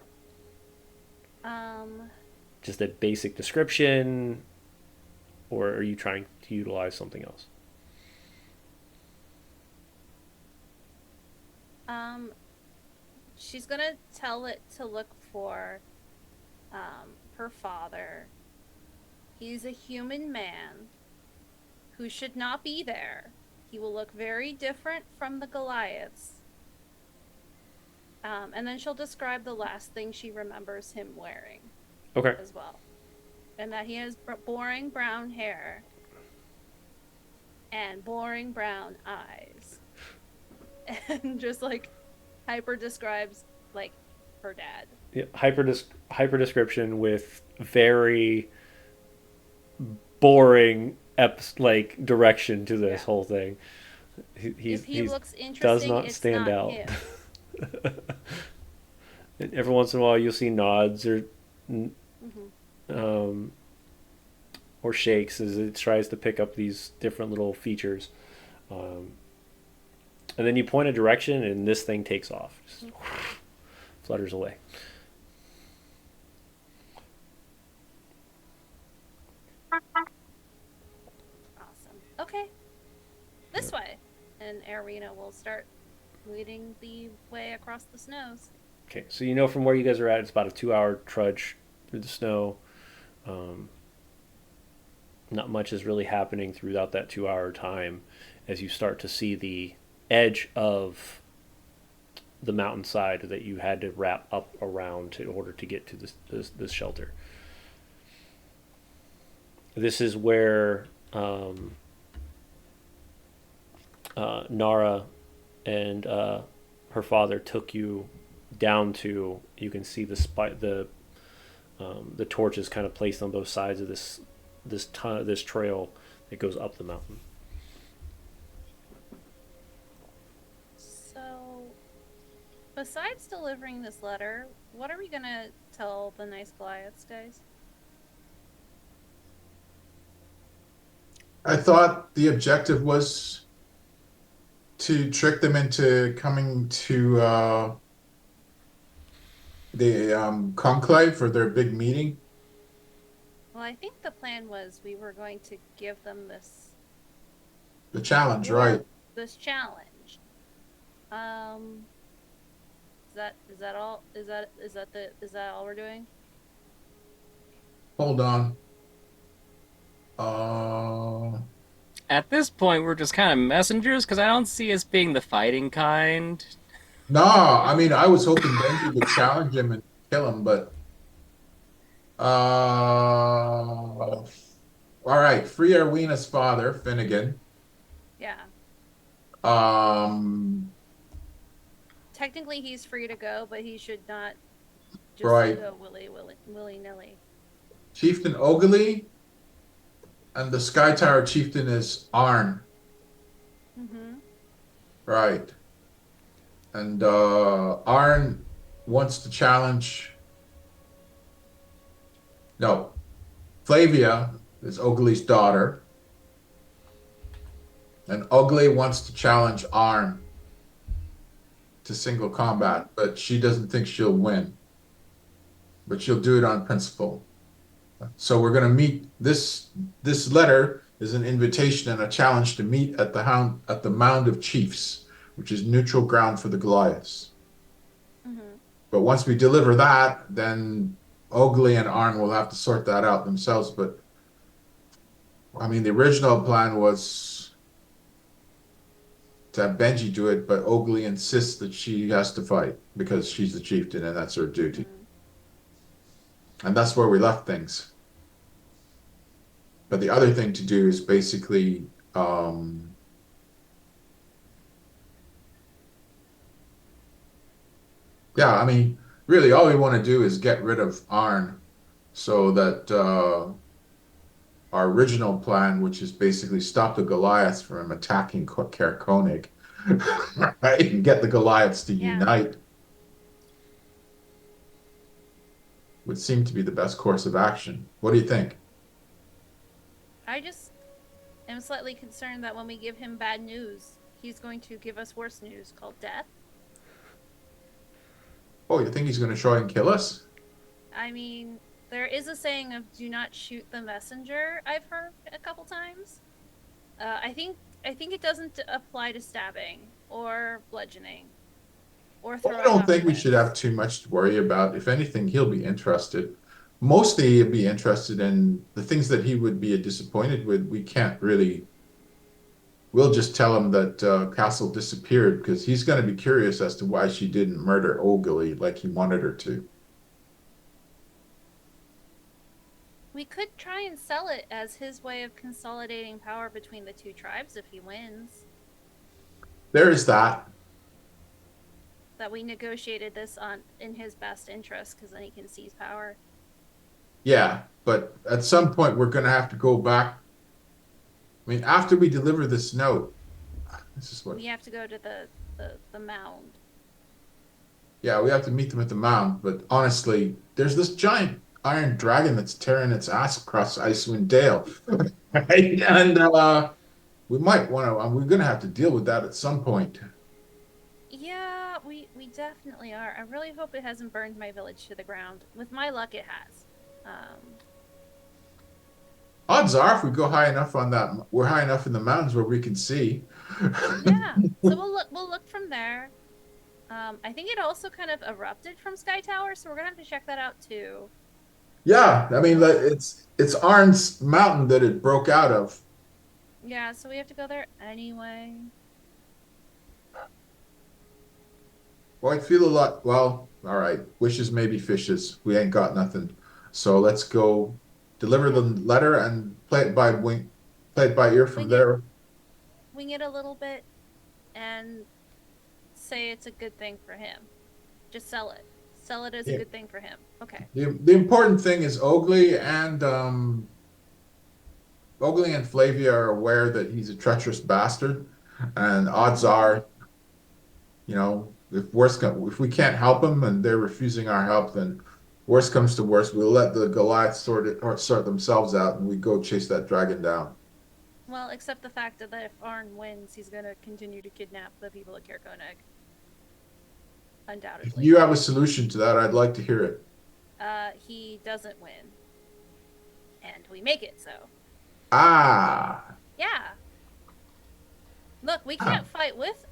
Just a basic description, or are you trying to utilize something else? She's gonna tell it to look for her father. He's a human man who should not be there. He will look very different from the Goliaths. And then she'll describe the last thing she remembers him wearing. Okay. As well. And that he has boring brown hair and boring brown eyes. And just hyper describes her dad. Yeah, hyper description with very boring direction to this whole thing. If he looks interesting, does not it's stand not out. him. Every once in a while, you'll see nods or or shakes as it tries to pick up these different little features. And then you point a direction, and this thing takes off. Just flutters away. Awesome. Okay. This way. And Aerwyna will start leading the way across the snows. Okay, so you know from where you guys are at, it's about a 2-hour trudge through the snow. Not much is really happening throughout that 2-hour time as you start to see the edge of the mountainside that you had to wrap up around in order to get to this shelter. This is where Nara and her father took you down to. You can see the torches kind of placed on both sides of this trail that goes up the mountain. So, besides delivering this letter, what are we gonna tell the nice Goliaths, guys? I thought the objective was to trick them into coming to the conclave for their big meeting. Well, I think the plan was we were going to give them this The challenge, right? this challenge. Um, is that all? Is that all we're doing? Hold on. Uh, At this point, we're just kind of messengers because I don't see us being the fighting kind. no, I mean, I was hoping Benji would challenge him and kill him, but all right. Free Aerwyna's father, Finnegan. Yeah. Um, Technically, he's free to go, but he should not just right. go willy nilly. Chieftain Ogilvy and the Sky Tower Chieftain is Arn. Mm-hmm. Right. And Arn wants to challenge. No, Flavia is Ogilvy's daughter. And Ugly wants to challenge Arn to single combat, but she doesn't think she'll win. But she'll do it on principle. So we're going to meet this letter is an invitation and a challenge to meet at the Mound of Chiefs, which is neutral ground for the Goliaths. Mm-hmm. But once we deliver that, then Ogly and Arn will have to sort that out themselves. But I mean, the original plan was to have Benji do it, but Ogly insists that she has to fight because she's the chieftain and that's her duty. Mm-hmm. And that's where we left things. But the other thing to do is basically yeah, I mean, really all we want to do is get rid of Arn so that our original plan, which is basically stop the Goliaths from attacking Caer Konig, right? And get the Goliaths to unite, would seem to be the best course of action. What do you think? I just am slightly concerned that when we give him bad news, he's going to give us worse news called death. Oh, you think he's going to try and kill us? I mean, there is a saying of "do not shoot the messenger." I've heard a couple times. I think it doesn't apply to stabbing or bludgeoning or Well, I throwing don't off think we should cliffs. have too much to worry about. If anything, he'll be interested. Mostly, he'll be interested in the things that he would be disappointed with. We can't really. We'll just tell him that Kastle disappeared because he's going to be curious as to why she didn't murder Ogilvy like he wanted her to. We could try and sell it as his way of consolidating power between the two tribes if he wins. There is that. That we negotiated this in his best interest because then he can seize power. Yeah, but at some point we're going to have to go back. I mean, after we deliver this note, this is what. We have to go to the mound. Yeah, we have to meet them at the mound. But honestly, there's this giant iron dragon that's tearing its ass across Icewind Dale, right? And we might want to. We're going to have to deal with that at some point. Yeah, we definitely are. I really hope it hasn't burned my village to the ground. With my luck, it has. Odds are, if we go high enough on that, we're high enough in the mountains where we can see. Yeah, so we'll look from there. I think it also kind of erupted from Sky Tower, so we're gonna have to check that out too. Yeah, I mean, it's Arn's mountain that it broke out of. Yeah, so we have to go there anyway. Well, I feel a lot. Well, all right. Wishes may be fishes. We ain't got nothing. So let's go deliver the letter and play it by ear from there. Wing it a little bit and say it's a good thing for him. Just sell it. Sell it as a good thing for him. Okay. The important thing is Ogly and Flavia are aware that he's a treacherous bastard, and odds are, if we can't help him and they're refusing our help, then worst comes to worst, we'll let the Goliaths sort themselves out, and we go chase that dragon down. Well, except the fact that if Arn wins, he's going to continue to kidnap the people at Kirkonig. If Undoubtedly. you have a solution to that, I'd like to hear it. He doesn't win. And we make it so. Ah. Yeah. Look, we can't fight with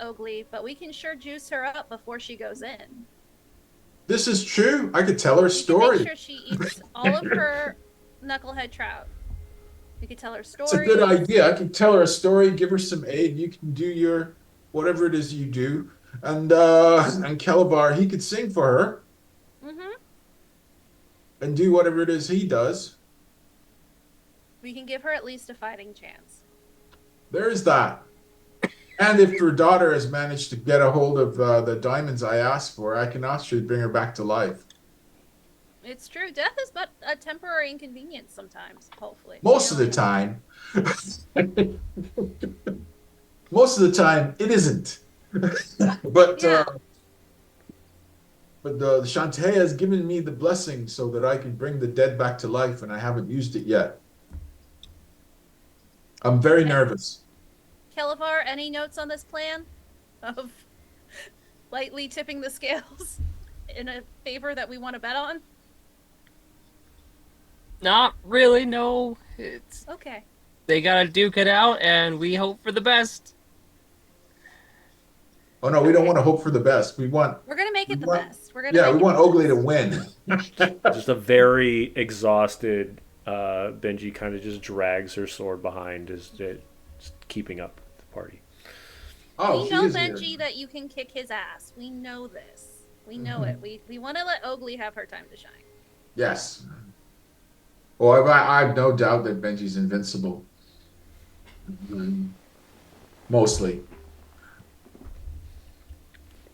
Oakley, but we can sure juice her up before she goes in. This is true. I could tell her a story. Make sure she eats all of her knucklehead trout. We could tell her stories. It's a good idea. I can tell her a story, give her some aid. You can do your whatever it is you do, and Kelevar, he could sing for her. Mm-hmm. And do whatever it is he does. We can give her at least a fighting chance. There is that. And if her daughter has managed to get a hold of the diamonds I asked for, I can actually bring her back to life. It's true. Death is but a temporary inconvenience sometimes, hopefully. Most of the time. Most of the time, it isn't. But Yeah. But the Shantae has given me the blessing so that I can bring the dead back to life, and I haven't used it yet. I'm very nervous. Kelevar, any notes on this plan of lightly tipping the scales in a favor that we want to bet on? Not really, no. It's Okay. they gotta duke it out, and we hope for the best. Oh no, we don't want to hope for the best. We're gonna make it the best. We want Oakley to win. Just a very exhausted Benji kind of just drags her sword behind, just keeping up with the party. We know, Benji, that you can kick his ass. We know this. We know it. We want to let Oakley have her time to shine. Yes. Well, I've no doubt that Benji's invincible. Mostly.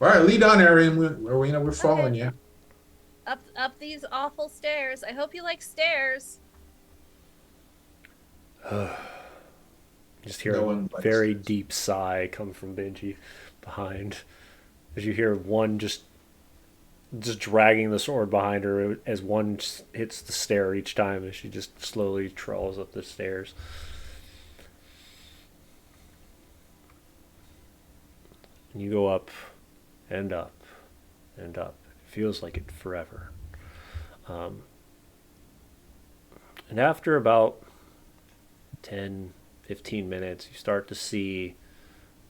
All right, lead on, Aerwyna. We're following you. Up these awful stairs. I hope you like stairs. Just hear a very deep sigh come from Benji behind. As you hear one just dragging the sword behind her as one hits the stair each time as she just slowly crawls up the stairs. And you go up and up and up. It feels like it forever. And after about 10, 15 minutes, you start to see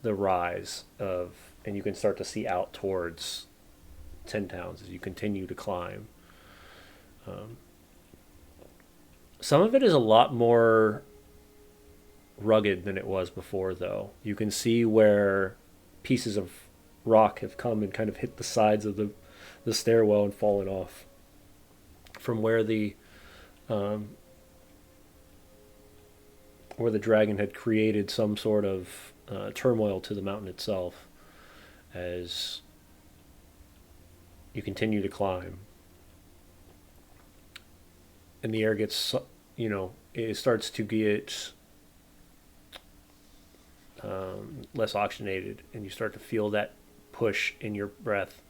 the rise of, and you can start to see out towards 10 towns as you continue to climb. Some of it is a lot more rugged than it was before, though. You can see where pieces of rock have come and kind of hit the sides of the stairwell and fallen off from where the dragon had created some sort of turmoil to the mountain itself. As you continue to climb, and the air gets, it starts to get less oxygenated, and you start to feel that push in your breath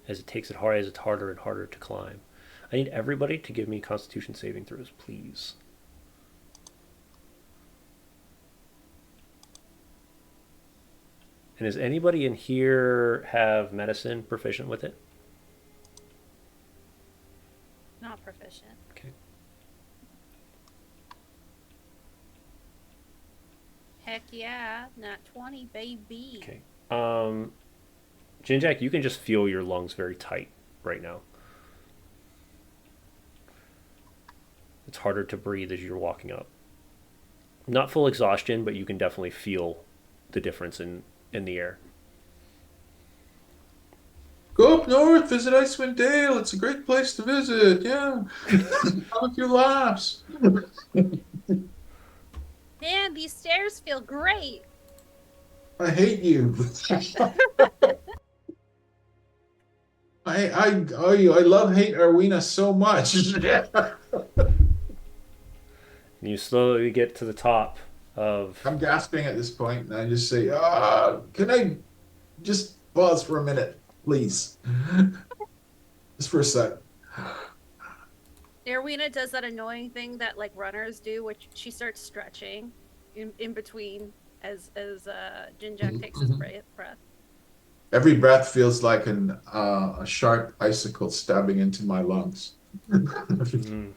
as it takes it hard, as it's harder and harder to climb. I need everybody to give me Constitution saving throws, please. And does anybody in here have medicine proficient with it? Not proficient. Okay. Heck yeah, not 20, baby. Okay. Ginjack, you can just feel your lungs very tight right now. It's harder to breathe as you're walking up. Not full exhaustion, but you can definitely feel the difference in the air. Go up north, visit Icewind Dale. It's a great place to visit. Yeah. Have a few laughs. Man, these stairs feel great. I hate you. I love-hate Aerwyna so much. And you slowly get to the top of... I'm gasping at this point, and I just say, can I just pause for a minute, please? Just for a sec. Aerwyna does that annoying thing that like runners do, which she starts stretching in between as Ginjack takes his breath. Every breath feels like a sharp icicle stabbing into my lungs. Mm.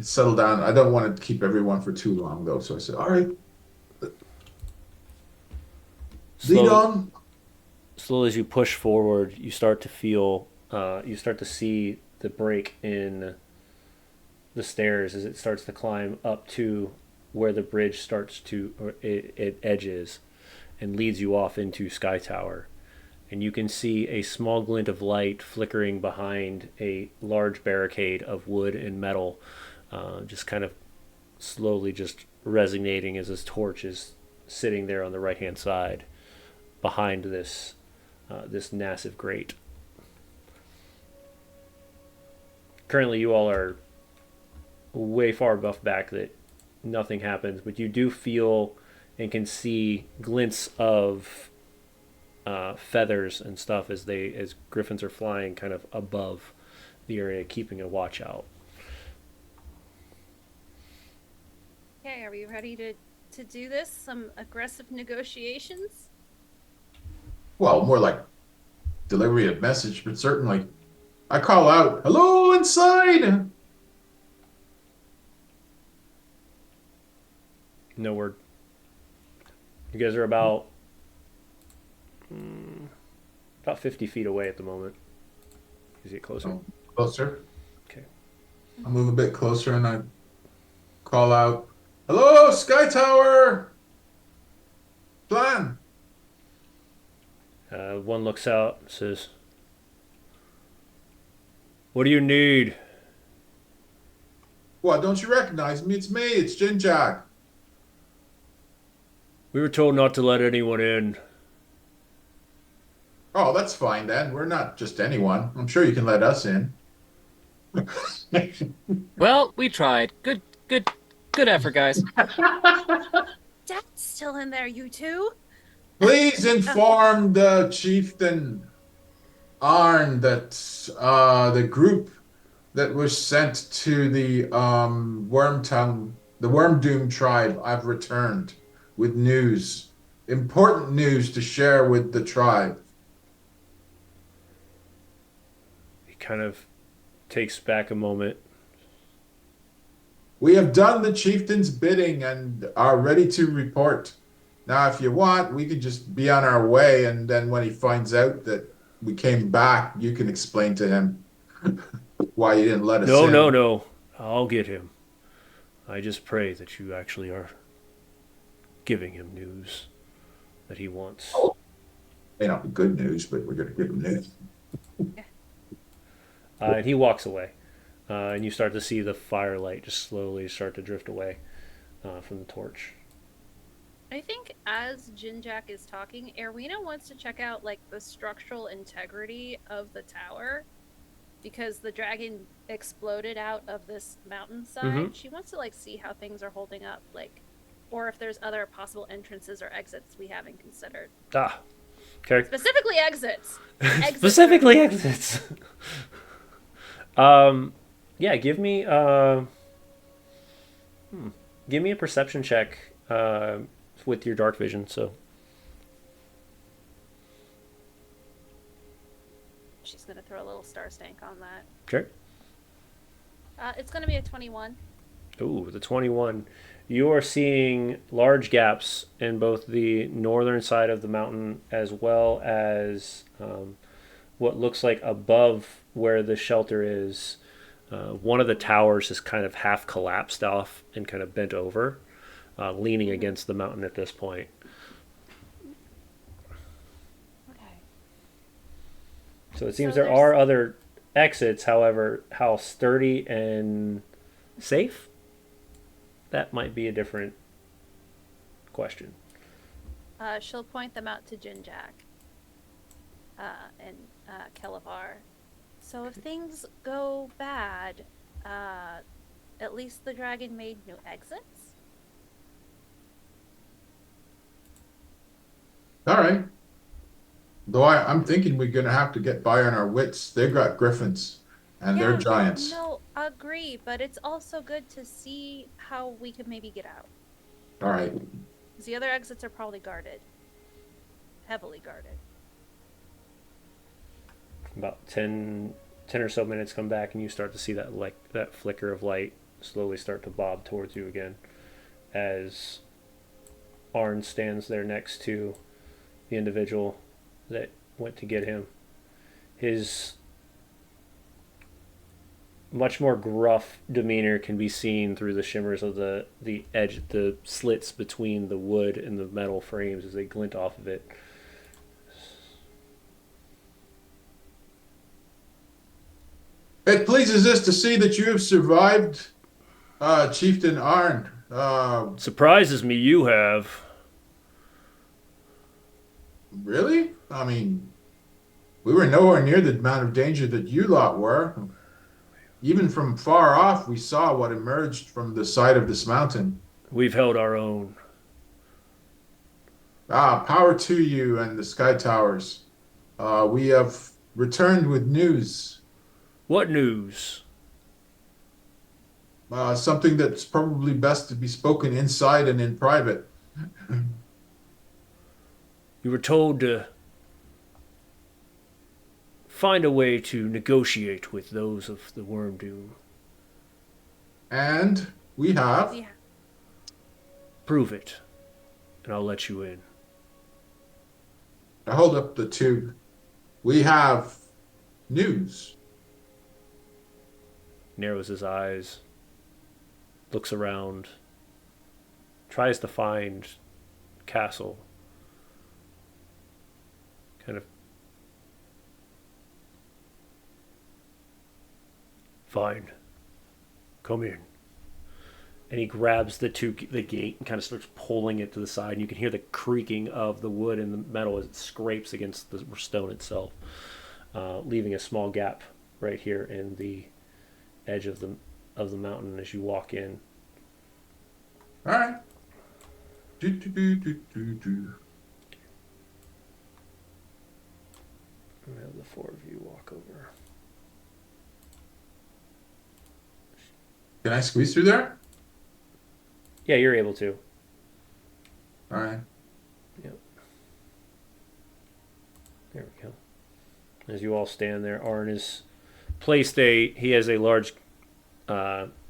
Settle down. I don't want to keep everyone for too long, though. So I said, all right, lead on. Slowly as you push forward, you start to feel, you start to see the break in the stairs as it starts to climb up to where the bridge starts to, or it edges and leads you off into Sky Tower. And you can see a small glint of light flickering behind a large barricade of wood and metal, just kind of slowly just resonating as this torch is sitting there on the right hand side behind this massive grate. Currently, you all are way far enough back that nothing happens, but you do feel and can see glints of feathers and stuff as griffins are flying kind of above the area, keeping a watch out. Okay, are we ready to do this? Some aggressive negotiations? Well, more like delivery of message, but certainly. I call out, hello inside! No word. You guys are about 50 feet away at the moment. Is it closer? Oh, closer. Okay. I'll move a bit closer and I call out, hello, Sky Tower! Plan! One looks out and says, what do you need? What, don't you recognize me? It's me, it's Ginjack. We were told not to let anyone in. Oh, that's fine then. We're not just anyone. I'm sure you can let us in. Well, we tried. Good effort, guys. Dad's still in there, you two. Please inform the chieftain Arn that the group that was sent to the Wormdoom tribe, I've returned with news. Important news to share with the tribe. He kind of takes back a moment. We have done the chieftain's bidding and are ready to report. Now, if you want, we could just be on our way, and then when he finds out that we came back, you can explain to him why you didn't let us in. No. I'll get him. I just pray that you actually are giving him news that he wants. Oh. May not be good news, but we're going to give him news. And he walks away. And you start to see the firelight just slowly start to drift away from the torch. I think as Ginjack is talking, Aerwyna wants to check out like the structural integrity of the tower because the dragon exploded out of this mountainside. Mm-hmm. She wants to like see how things are holding up, like, or if there's other possible entrances or exits we haven't considered. Okay. Specifically exits. Specifically exits. Yeah, give me a perception check with your dark vision. So she's gonna throw a little star stank on that. Sure. It's gonna be a 21. Ooh, the 21. You are seeing large gaps in both the northern side of the mountain as well as what looks like above where the shelter is. One of the towers is kind of half collapsed off and kind of bent over, leaning against the mountain at this point. Okay. So it seems there are other exits, however, how sturdy and safe? That might be a different question. She'll point them out to Ginjack and Kelevar. So if things go bad, at least the dragon made new exits? All right. Though I'm thinking we're going to have to get by on our wits. They've got griffins, and they're giants. No, Agree, but it's also good to see how we could maybe get out. All right. Because the other exits are probably guarded. Heavily guarded. About 10 or so minutes come back, and you start to see that flicker of light slowly start to bob towards you again as Arn stands there next to the individual that went to get him. His much more gruff demeanor can be seen through the shimmers of the edge, the slits between the wood and the metal frames as they glint off of it. It pleases us to see that you have survived, Chieftain Arn. Surprises me you have. Really? I mean, we were nowhere near the amount of danger that you lot were. Even from far off, we saw what emerged from the side of this mountain. We've held our own. Power to you and the Sky Towers. We have returned with news. What news? Something that's probably best to be spoken inside and in private. You were told to find a way to negotiate with those of the Wormdoom. And we have. Yeah. Prove it, and I'll let you in. I hold up the tube. We have news. Narrows his eyes, looks around, tries to find Kastle. Kind of. Fine. Come in. And he grabs the gate and kind of starts pulling it to the side. And you can hear the creaking of the wood and the metal as it scrapes against the stone itself, leaving a small gap right here in the edge of the mountain as you walk in. All right. Do. And have the four of you walk over. Can I squeeze through there? Yeah, you're able to. All right. Yep. There we go. As you all stand there, Arn is placed he has a large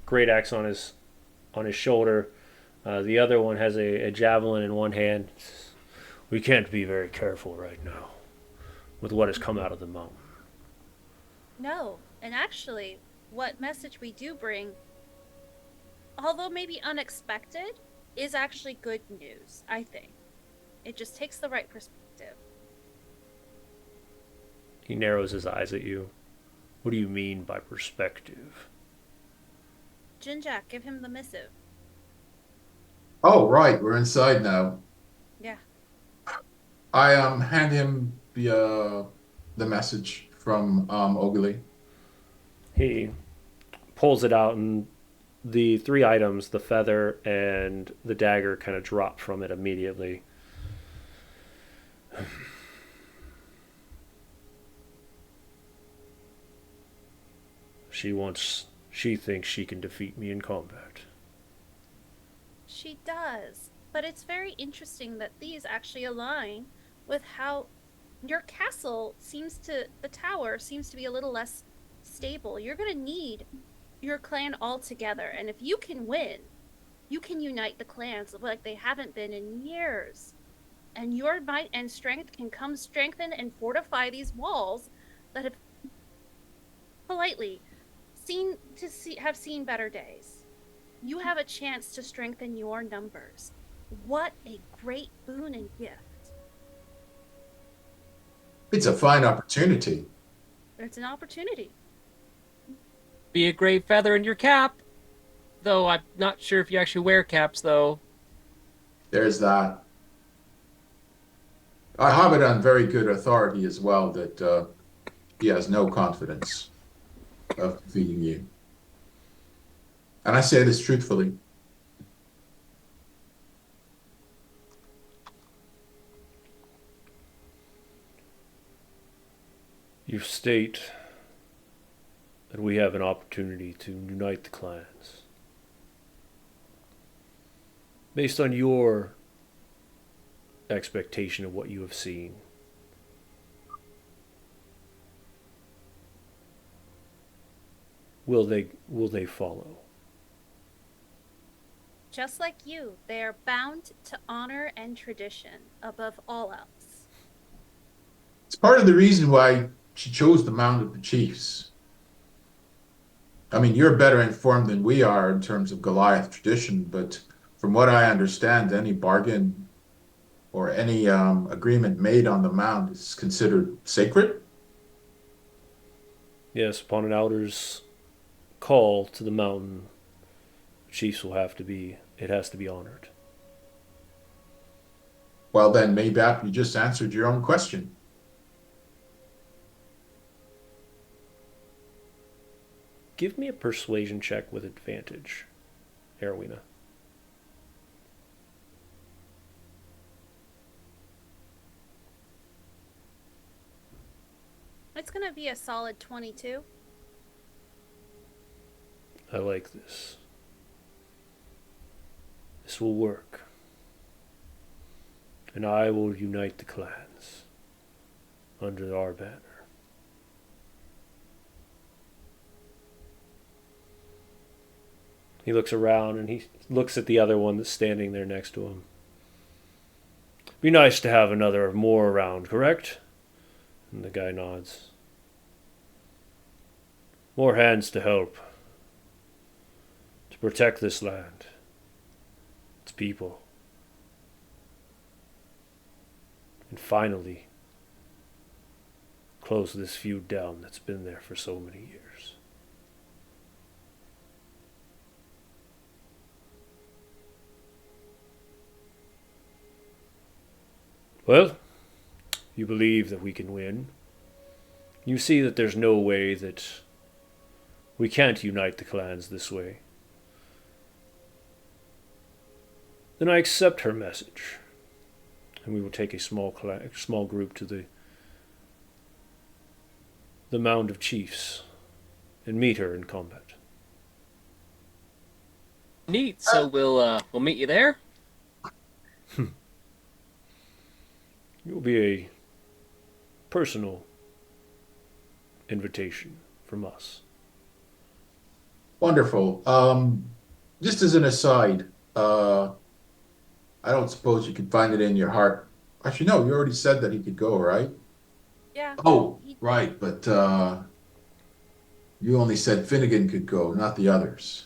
great axe on his shoulder. The other one has a javelin in one hand. We can't be very careful right now with what has come out of the mountain. No, and actually, what message we do bring, although maybe unexpected, is actually good news, I think. It just takes the right perspective. He narrows his eyes at you. What do you mean by perspective? Ginjack, give him the missive. Oh, right. We're inside now. Yeah. I hand him the message from Ogilvy. He pulls it out, and the three items, the feather and the dagger, kind of drop from it immediately. She thinks she can defeat me in combat. She does. But it's very interesting that these actually align with how your castle the tower seems to be a little less stable. You're going to need your clan all together. And if you can win, you can unite the clans like they haven't been in years. And your might and strength can come strengthen and fortify these walls that have politely have seen better days. You have a chance to strengthen your numbers. What a great boon and gift. It's a fine opportunity. It's an opportunity. Be a great feather in your cap. Though I'm not sure if you actually wear caps, though. There's that. I have it on very good authority as well that he has no confidence of defeating you. And I say this truthfully. You state that we have an opportunity to unite the clans. Based on your expectation of what you have seen, will they follow? Just like you, they are bound to honor and tradition above all else. It's part of the reason why she chose the Mound of the Chiefs. I mean, you're better informed than we are in terms of Goliath tradition, but from what I understand, any bargain or any agreement made on the mound is considered sacred. Yes, upon an outer's call to the mountain, chiefs will have to be, it has to be honored. Well, then, maybe you just answered your own question. Give me a persuasion check with advantage, Aerwyna. It's going to be a solid 22. I like this. This will work. And I will unite the clans under our banner. He looks around and he looks at the other one that's standing there next to him. Be nice to have another more around, correct? And the guy nods. More hands to help. To protect this land. Its people. And finally, close this feud down that's been there for so many years. Well, you believe that we can win. You see that there's no way that we can't unite the clans this way. Then I accept her message, and we will take a small group to the Mound of Chiefs and meet her in combat. Neat. So we'll meet you there. It will be a personal invitation from us. Wonderful. Just as an aside, I don't suppose you could find it in your heart. Actually, no, you already said that he could go, right? Yeah. Oh, right, but you only said Finnegan could go, not the others.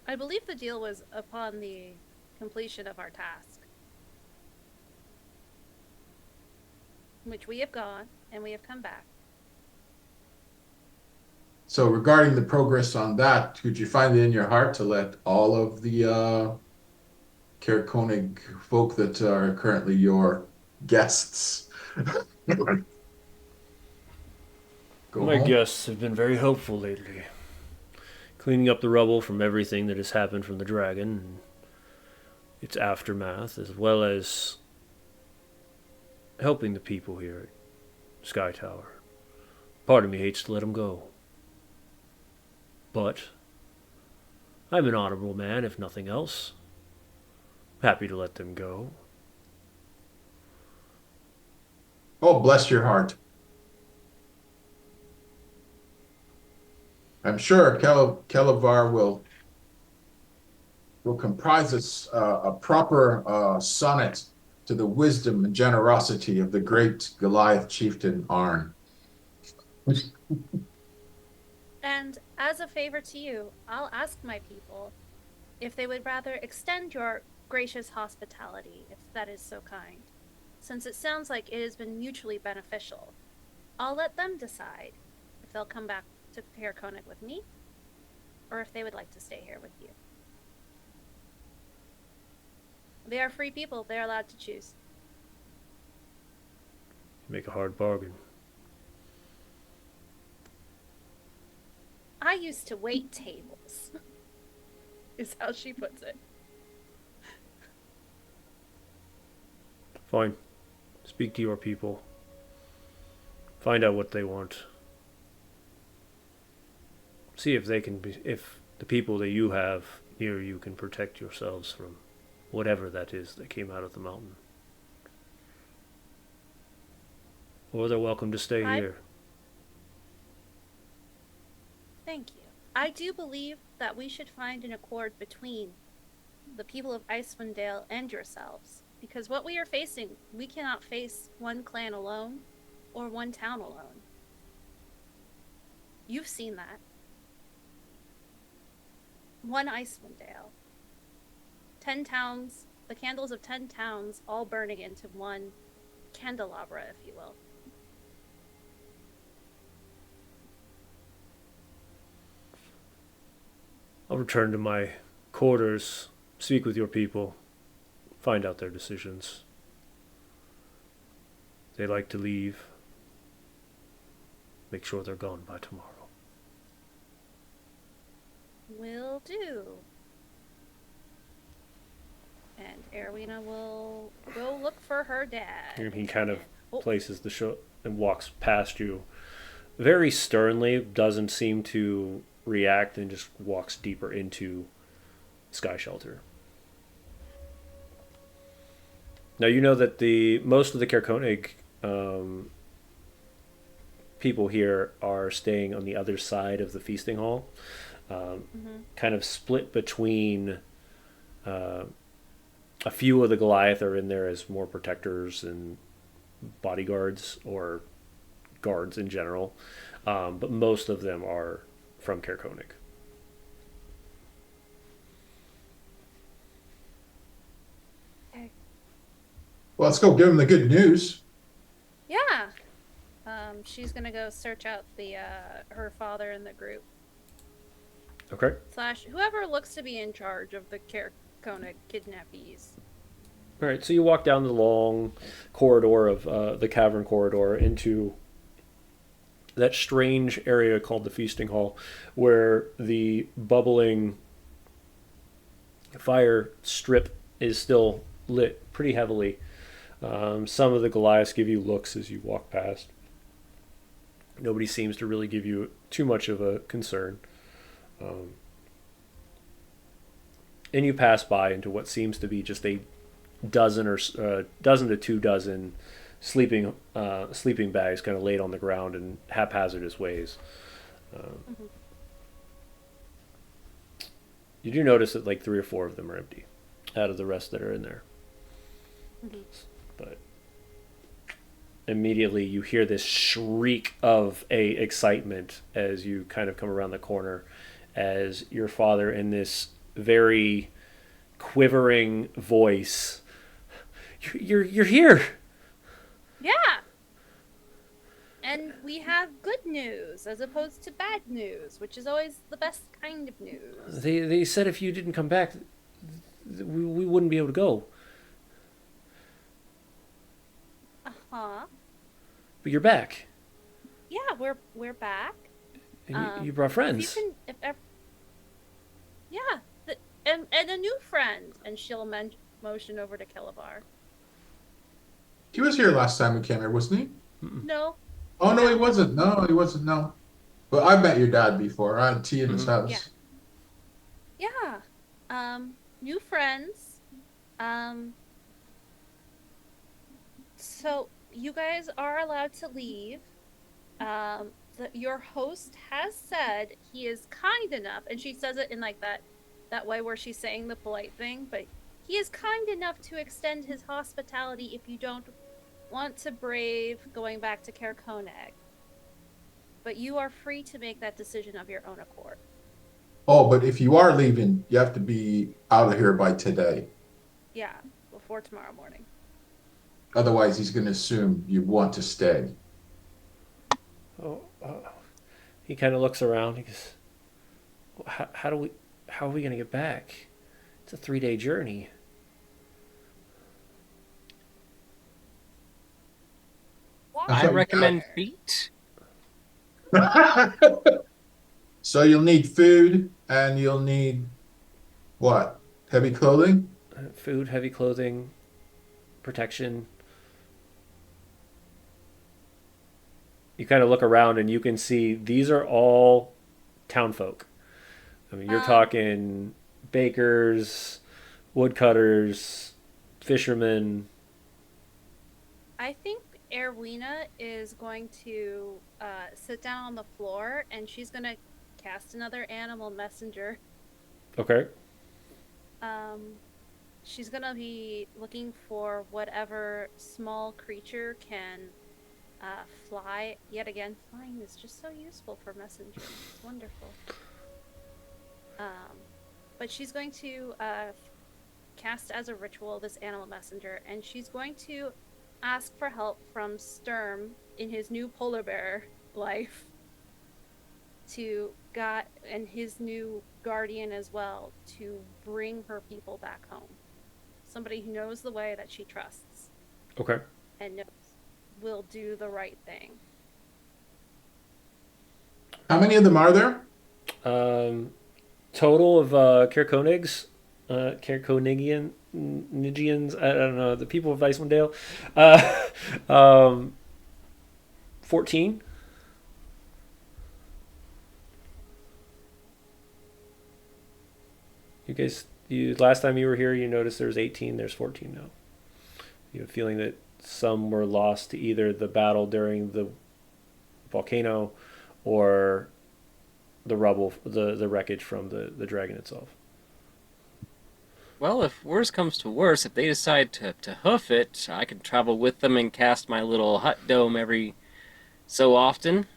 I believe the deal was upon the completion of our task. Which we have gone, and we have come back. So regarding the progress on that, could you find it in your heart to let all of the Caer Konig folk that are currently your guests go My home? guests have been very helpful lately. Cleaning up the rubble from everything that has happened from the dragon and its aftermath, as well as helping the people here at Sky Tower. Part of me hates to let them go. But I'm an honorable man, if nothing else. Happy to let them go. Oh, bless your heart. I'm sure Kelevar will comprise a proper sonnet to the wisdom and generosity of the great Goliath chieftain Arn. And as a favor to you, I'll ask my people if they would rather extend your gracious hospitality, if that is so kind. Since it sounds like it has been mutually beneficial, I'll let them decide if they'll come back to Caer Konig with me, or if they would like to stay here with you. They are free people. They're allowed to choose. Make a hard bargain. I used to wait tables, is how she puts it. Fine. Speak to your people. Find out what they want. See if they can be, if the people that you have near you can protect yourselves from whatever that is that came out of the mountain. Or they're welcome to stay here. Thank you. I do believe that we should find an accord between the people of Icewind Dale and yourselves. Because what we are facing, we cannot face one clan alone or one town alone. You've seen that. One Icewind Dale. 10 towns, the candles of 10 towns all burning into one candelabra, if you will. I'll return to my quarters, speak with your people, find out their decisions. If they like to leave, make sure they're gone by tomorrow. Will do. And Aerwyna will go look for her dad. And he kind of places the show and walks past you very sternly, doesn't seem to react, and just walks deeper into Sky Shelter. Now you know that most of the Kerkonig people here are staying on the other side of the feasting hall, kind of split between a few of the Goliath are in there as more protectors and bodyguards or guards in general, but most of them are from Kerkonig. Well, let's go give him the good news. Yeah. She's gonna go search out the her father in the group. Okay. / whoever looks to be in charge of the Kerkonig kidnappees. All right, so you walk down the long corridor of the cavern corridor into that strange area called the feasting hall, where the bubbling fire strip is still lit pretty heavily. Some of the Goliaths give you looks as you walk past. Nobody seems to really give you too much of a concern. And you pass by into what seems to be just a dozen to 2 dozen sleeping bags kind of laid on the ground in haphazardous ways. You do notice that like 3 or 4 of them are empty out of the rest that are in there. But immediately you hear this shriek of excitement as you kind of come around the corner, as your father, in this very quivering voice, you're here. Yeah. And we have good news as opposed to bad news, which is always the best kind of news. They said if you didn't come back, we wouldn't be able to go. Uh-huh. But you're back. Yeah, we're back. And you brought friends. And a new friend. And she'll motion over to Kelevar. He was here last time we came here, wasn't he? No. Oh, no, he wasn't. No, he wasn't. No. But I met your dad before. I had tea in his house. Yeah. New friends. So you guys are allowed to leave. Your host has said he is kind enough, and she says it in like that way where she's saying the polite thing, but he is kind enough to extend his hospitality if you don't want to brave going back to Kerkonig. But you are free to make that decision of your own accord. Oh, but if you are leaving, you have to be out of here by today. Yeah, before tomorrow morning. Otherwise, he's going to assume you want to stay. He kind of looks around. He goes, how are we going to get back? It's a 3-day journey. I recommend feet. So you'll need food, and you'll need what? Heavy clothing? Food, heavy clothing, protection. you kind of look around and you can see these are all town folk. I mean, you're talking bakers, woodcutters, fishermen. I think Aerwyna is going to sit down on the floor and she's going to cast another animal messenger. Okay. She's going to be looking for whatever small creature can fly. Yet again, flying is just so useful for messengers. It's wonderful. But she's going to cast as a ritual this animal messenger, and she's going to ask for help from Sturm in his new polar bear life and his new guardian as well, to bring her people back home. Somebody who knows the way, that she trusts. Okay. And knows will do the right thing. How many of them are there? Total of Kerkonigians, I don't know, the people of Icewind Dale. 14. Last time you were here, you noticed there was 18. There's 14 now. You have a feeling that some were lost to either the battle during the volcano or the rubble, the wreckage from the dragon itself. Well, if worse comes to worse, if they decide to hoof it, I can travel with them and cast my little hut dome every so often.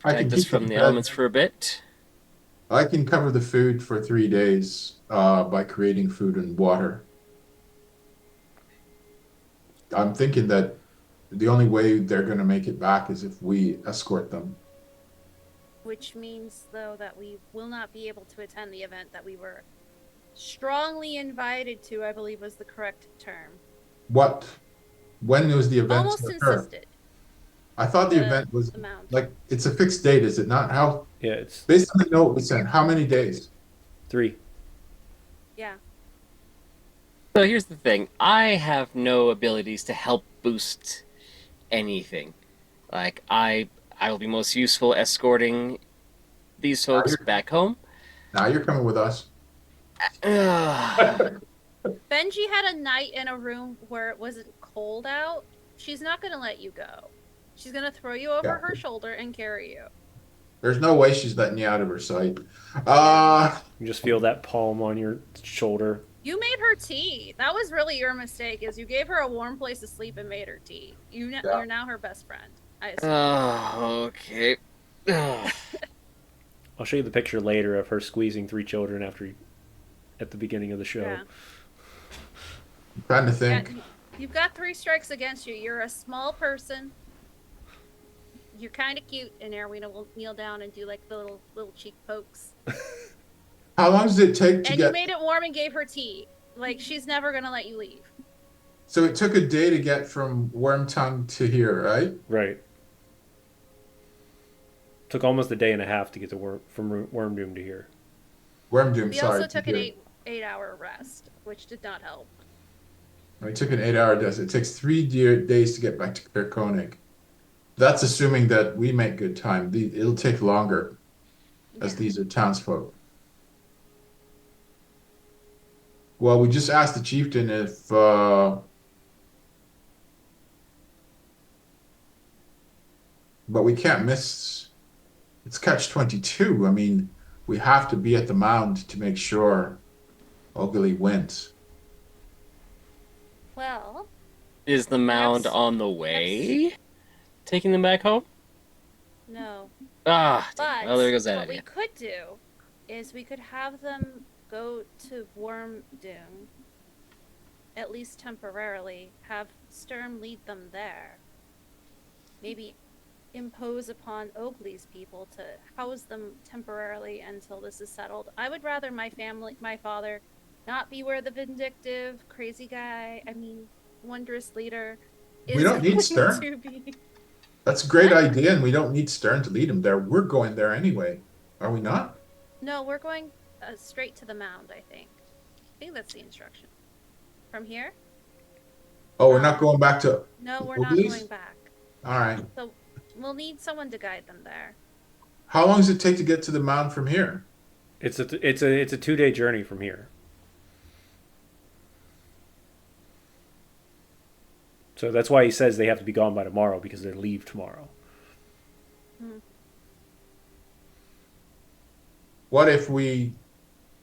Protect us from the elements for a bit. I can cover the food for 3 days by creating food and water. I'm thinking that the only way they're going to make it back is if we escort them. Which means, though, that we will not be able to attend the event that we were strongly invited to, I believe was the correct term. When was the event? Almost insisted. I thought the event was like, it's a fixed date, is it not? How? Yeah, it's based on the note we sent. How many days? 3. Yeah. So here's the thing. I have no abilities to help boost anything. Like, I will be most useful escorting these folks back home. Now you're coming with us. Benji had a night in a room where it wasn't cold out. She's not going to let you go. She's going to throw you over her shoulder and carry you. There's no way she's letting you out of her sight. You just feel that palm on your shoulder. You made her tea. That was really your mistake, is you gave her a warm place to sleep and made her tea. You're now her best friend. Okay. I'll show you the picture later of her squeezing 3 children at the beginning of the show. Yeah. I'm trying to think. Yeah, you've got 3 strikes against you. You're a small person. You're kind of cute, and Aerwyna will kneel down and do like the little cheek pokes. How long does it take to and get... you made it warm and gave her tea. Like, she's never going to let you leave. So it took a day to get from Wormtongue to here, right? Right. Took almost a day and a half to get to from Wormdoom to here. Wormdoom, we sorry. Also took an 8-hour rest, which did not help. We took an 8-hour rest. It takes 3 days to get back to Kerkonig. That's assuming that we make good time. It'll take longer, as these are townsfolk. Well, we just asked the chieftain if but we can't miss. It's catch-22. I mean, we have to be at the mound to make sure Ogilvy wins. Well, is the mound on the way? Taking them back home? No. Well, there goes that what idea. we could do is we could have them go to Wormdoom, at least temporarily, have Sturm lead them there. Maybe impose upon Oakley's people to house them temporarily until this is settled. I would rather my father, not be where the vindictive, crazy guy, wondrous leader is. We don't need Sturm. That's a great idea, and we don't need Sturm to lead him there. We're going there anyway. Are we not? No, we're going straight to the mound, I think. I think that's the instruction. From here? Oh, we're not going back to... No, we're not going back. All right. So we'll need someone to guide them there. How long does it take to get to the mound from here? It's a 2-day journey from here. So that's why he says they have to be gone by tomorrow, because they leave tomorrow. What if we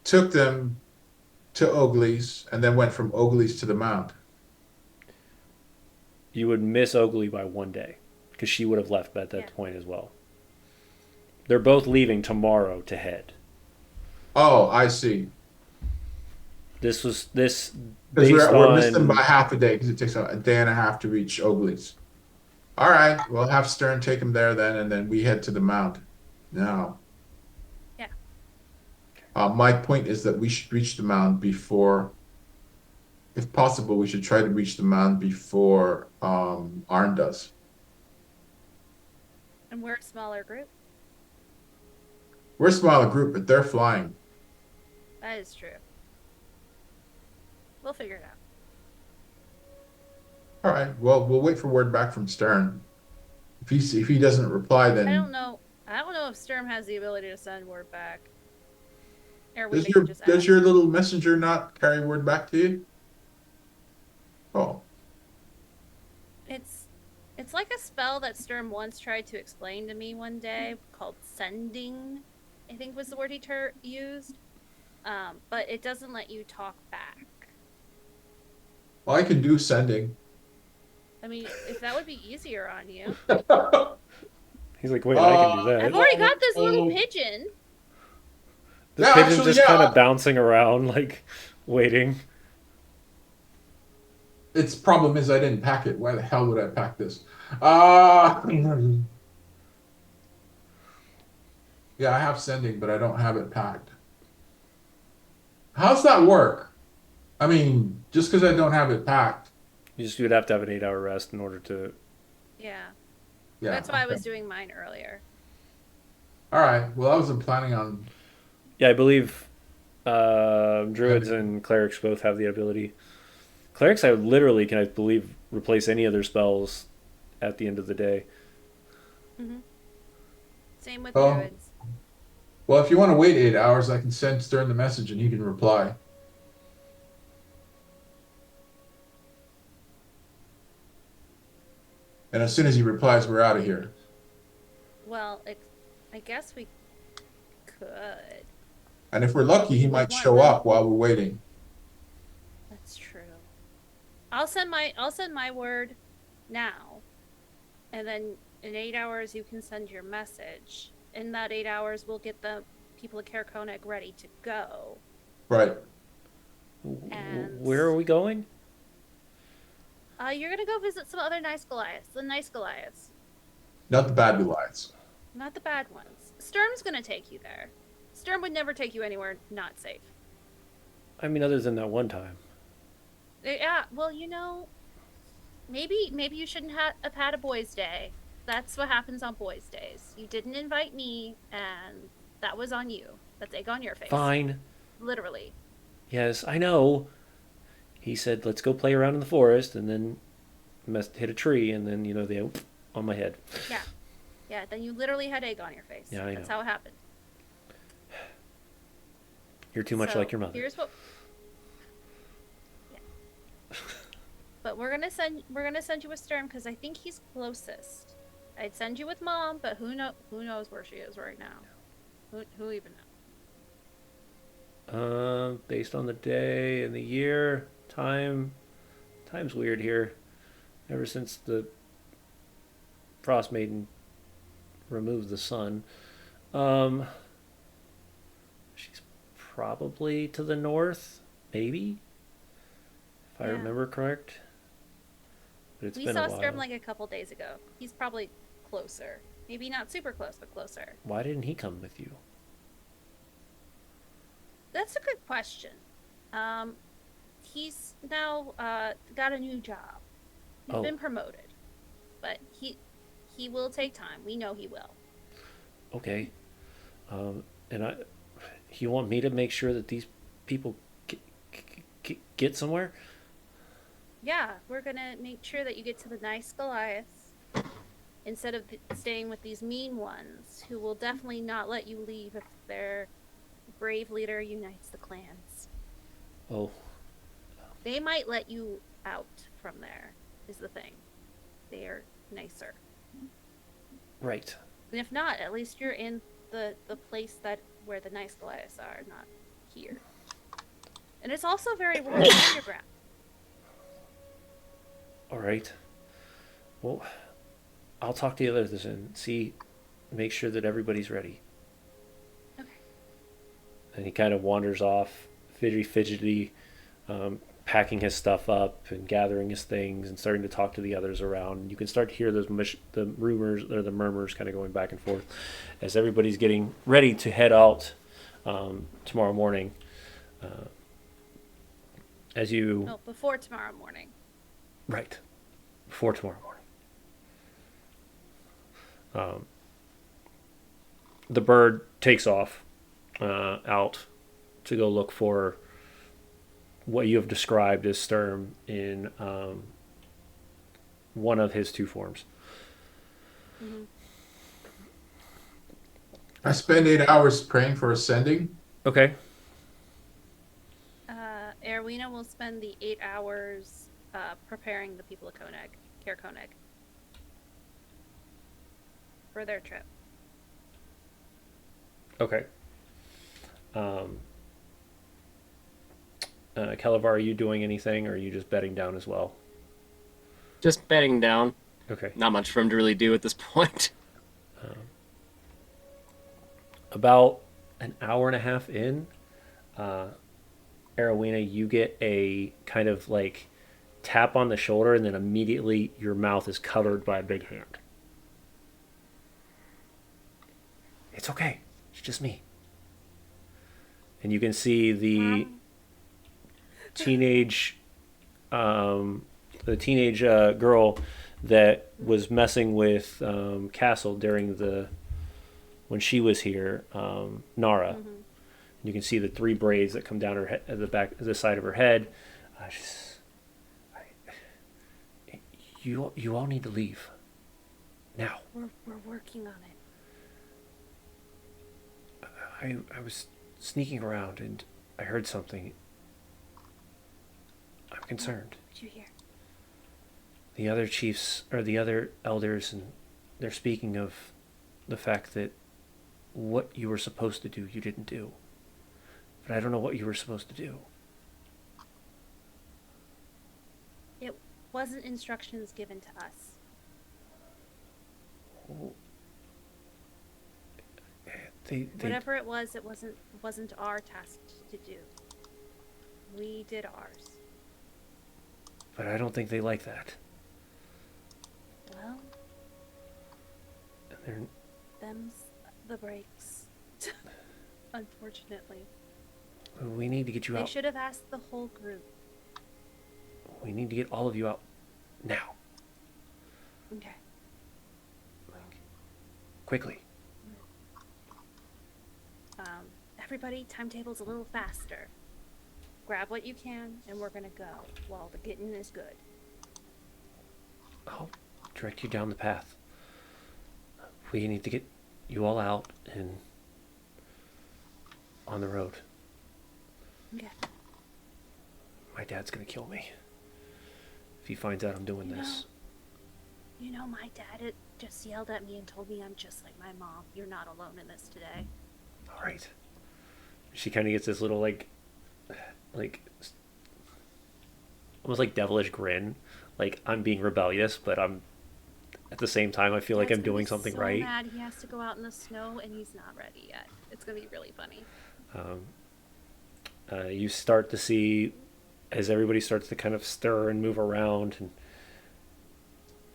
took them to Oakley's and then went from Oakley's to the mound? You would miss Oakley by 1 day, because she would have left at that Yeah. point as well. They're both leaving tomorrow to head. Oh, I see. This Because based we're missing them on by half a day because it takes a day and a half to reach Oakley's. All right, we'll have Stern take him there then, and then we head to the mound. Now. Yeah. My point is that we should reach the mound before, if possible, we should try to reach the mound before Arn does. And we're a smaller group. We're a smaller group, but they're flying. That is true. We'll figure it out. All right. Well, we'll wait for word back from Stern. If he doesn't reply, then I don't know if Sturm has the ability to send word back. does your little messenger not carry word back to you? Oh, It's like a spell that Sturm once tried to explain to me one day called sending, I think was the word he used. But it doesn't let you talk back. well, I can do sending. I mean, if that would be easier on you. he's like, wait, I can do I've that. already got this little pigeon. The Yeah, pigeon's actually, just kind yeah. of bouncing around, like waiting. Its problem is I didn't pack it. Why the hell would I pack this? Yeah, I have sending, but I don't have it packed. How's that work? I mean, just because I don't have it packed. You would have to have an 8-hour rest in order to. Yeah. Yeah. That's why I okay. was doing mine earlier. All right. Well, I wasn't planning on. Yeah, I believe druids and clerics both have the ability. Clerics, I literally can, I believe, replace any other spells at the end of the day. Mm-hmm. Same with Oh. druids. Well, if you want to wait 8 hours, I can send Stern the message and he can reply. And as soon as he replies, we're out of here. Well, I guess we could. And if we're lucky, he might What show then? up while we're waiting. That's true. I'll send my word now, and then in 8 hours you can send your message. In that 8 hours, we'll get the people of Karakonic ready to go. Right. And Where are we going? you're gonna go visit some other nice Goliaths, the nice Goliaths, Not the bad Goliaths. not the bad ones. Sturm's gonna take you there. Sturm would never take you anywhere not safe. I mean, other than that one time. Yeah, well, maybe you shouldn't have had a boys' day. That's what happens on boys' days. You didn't invite me, and that was on you. That's egg on your face. Fine. Literally. Yes, I know. He said, let's go play around in the forest, and then hit a tree, and then, they on my head. Yeah. Yeah, then you literally had egg on your face. Yeah, I That's know. how it happened. You're too much So, like your mother. Here's what. Yeah. But we're gonna send you with Sturm because I think he's closest. I'd send you with Mom, but who knows where she is right now? Who even knows? Based on the day and the year, time's weird here. Ever since the Frostmaiden removed the sun, she's probably to the north, maybe, if I remember correct. But it's We been saw a while. Sturm like a couple days ago. He's probably closer. Maybe not super close, but closer. Why didn't he come with you? That's a good question. He's now got a new job. He's been promoted, but he will take time. We know he will. Okay, and you want me to make sure that these people get somewhere? Yeah, we're gonna make sure that you get to the nice Goliaths. instead of staying with these mean ones who will definitely not let you leave if their brave leader unites the clans. Oh. They might let you out from there, is the thing. They are nicer. Right. And if not, at least you're in the place where the nice Goliaths are, not here. And it's also very warm underground. All right. Well, I'll talk to the others and make sure that everybody's ready. Okay. And he kind of wanders off, fidgety, packing his stuff up and gathering his things and starting to talk to the others around. You can start to hear the rumors or the murmurs kind of going back and forth as everybody's getting ready to head out tomorrow morning. Before tomorrow morning. Right. Before tomorrow morning. The bird takes off out to go look for what you have described as Sturm in one of his two forms. Mm-hmm. I spend 8 hours praying for ascending. Okay. Aerwyna will spend the 8 hours preparing the people of Caer Konig, for their trip. Okay. Kelevar, are you doing anything, or are you just bedding down as well? Just bedding down. Okay. Not much for him to really do at this point. About an hour and a half in, Aerwyna, you get a kind of like tap on the shoulder, and then immediately your mouth is covered by a big hand. It's okay. It's just me. And you can see the teenage girl that was messing with Kastle when she was here, Nara. Mm-hmm. You can see the 3 braids that come down her head, at the side of her head. You all need to leave now. We're working on I it. was sneaking around and I heard something. I'm concerned. What did you hear? The other chiefs or the other elders, and they're speaking of the fact that what you were supposed to do, you didn't do. But I don't know what you were supposed to do. It wasn't instructions given to us. Whatever it wasn't our task to do. We did ours. But I don't think they like that. Well, them's the breaks. Unfortunately. We need to get you out. They should have asked the whole group. We need to get all of you out now. Okay. Quickly. Everybody, timetable's a little faster. Grab what you can, and we're gonna go while the getting is good. I'll direct you down the path. We need to get you all out and on the road. Okay. My dad's gonna kill me if he finds out I'm doing this. My dad just yelled at me and told me I'm just like my mom. You're not alone in this today. All right. She kind of gets this little like almost like devilish grin, like I'm being rebellious, but I'm at the same time I feel like I'm doing something right. Mad he has to go out in the snow and he's not ready yet. It's gonna be really funny. You start to see as everybody starts to kind of stir and move around,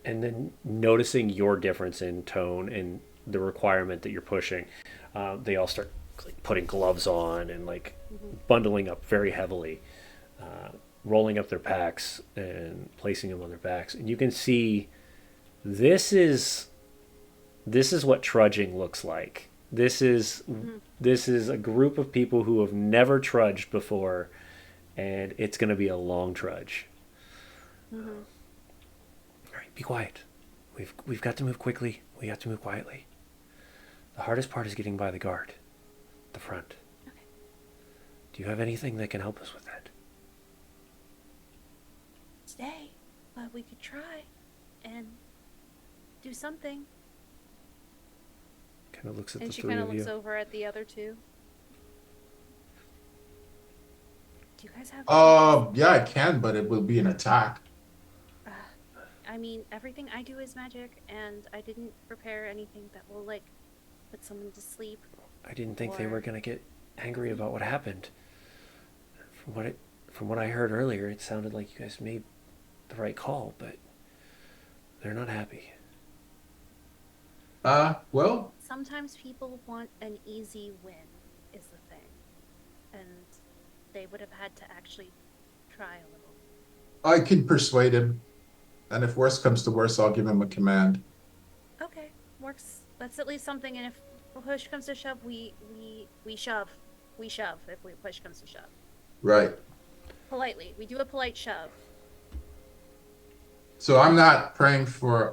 and then noticing your difference in tone and the requirement that you're pushing. They all start putting gloves on and bundling up very heavily, rolling up their packs and placing them on their backs. And you can see this is what trudging looks like. This is a group of people who have never trudged before, and it's going to be a long trudge. All right, be quiet. We've got to move quickly. We have to move quietly. The hardest part is getting by the guard, the front. Okay. Do you have anything that can help us with that? Today, but we could try and do something. Kind of looks at And the she three kind of of you. looks over at the other two. Do you guys have? Yeah, I can, but it will be an attack. I mean, everything I do is magic, and I didn't prepare anything that will like put someone to sleep. I didn't think they were gonna get angry about what happened. From what I heard earlier, it sounded like you guys made the right call, but they're not happy. Well, Sometimes people want an easy win, is the thing, and they would have had to actually try a little. I can persuade him, and if worse comes to worse, I'll give him a command. Okay, works. That's at least something. And if push comes to shove, we shove. We shove if push comes to shove. Right. Politely, we do a polite shove. So I'm not praying for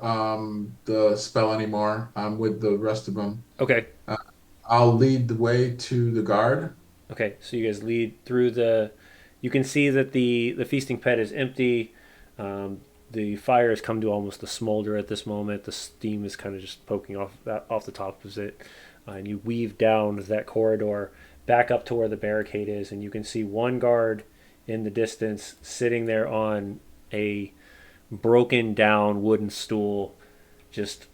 the spell anymore. I'm with the rest of them. Okay. I'll lead the way to the guard. Okay, so you guys lead through the... You can see that the feasting pit is empty. The fire has come to almost a smolder at this moment. The steam is kind of just poking off the top of it. And you weave down that corridor back up to where the barricade is, and you can see one guard in the distance sitting there on a broken down wooden stool, just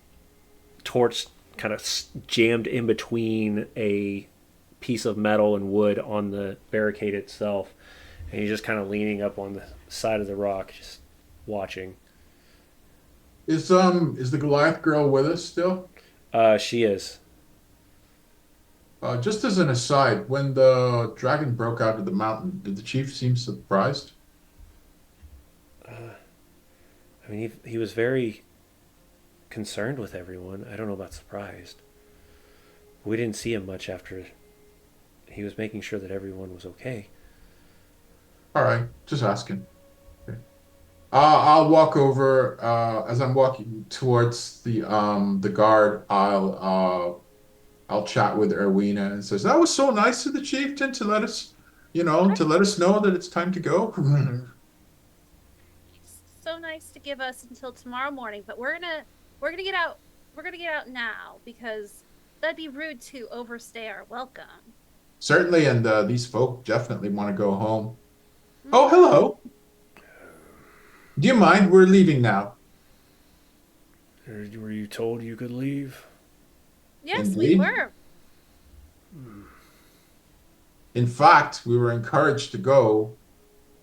torch kind of jammed in between a piece of metal and wood on the barricade itself, and he's just kind of leaning up on the side of the rock, just watching. Is the Goliath girl with us still? She is. Just as an aside, when the dragon broke out of the mountain, did the chief seem surprised? I mean, he was very concerned with everyone. I don't know about surprised. We didn't see him much after. He was making sure that everyone was okay. All right, just asking. Okay. I'll walk over. As I'm walking towards the guard, I'll chat with Aerwyna and says, "That was so nice of the chieftain to let us, to let us know that it's time to go." So nice to give us until tomorrow morning, but we're gonna get out. We're gonna get out now because that'd be rude to overstay our welcome. Certainly, and these folk definitely want to go home. Oh, hello. Do you mind? We're leaving now. Were you told you could leave? Yes, Indeed. we were. In fact, we were encouraged to go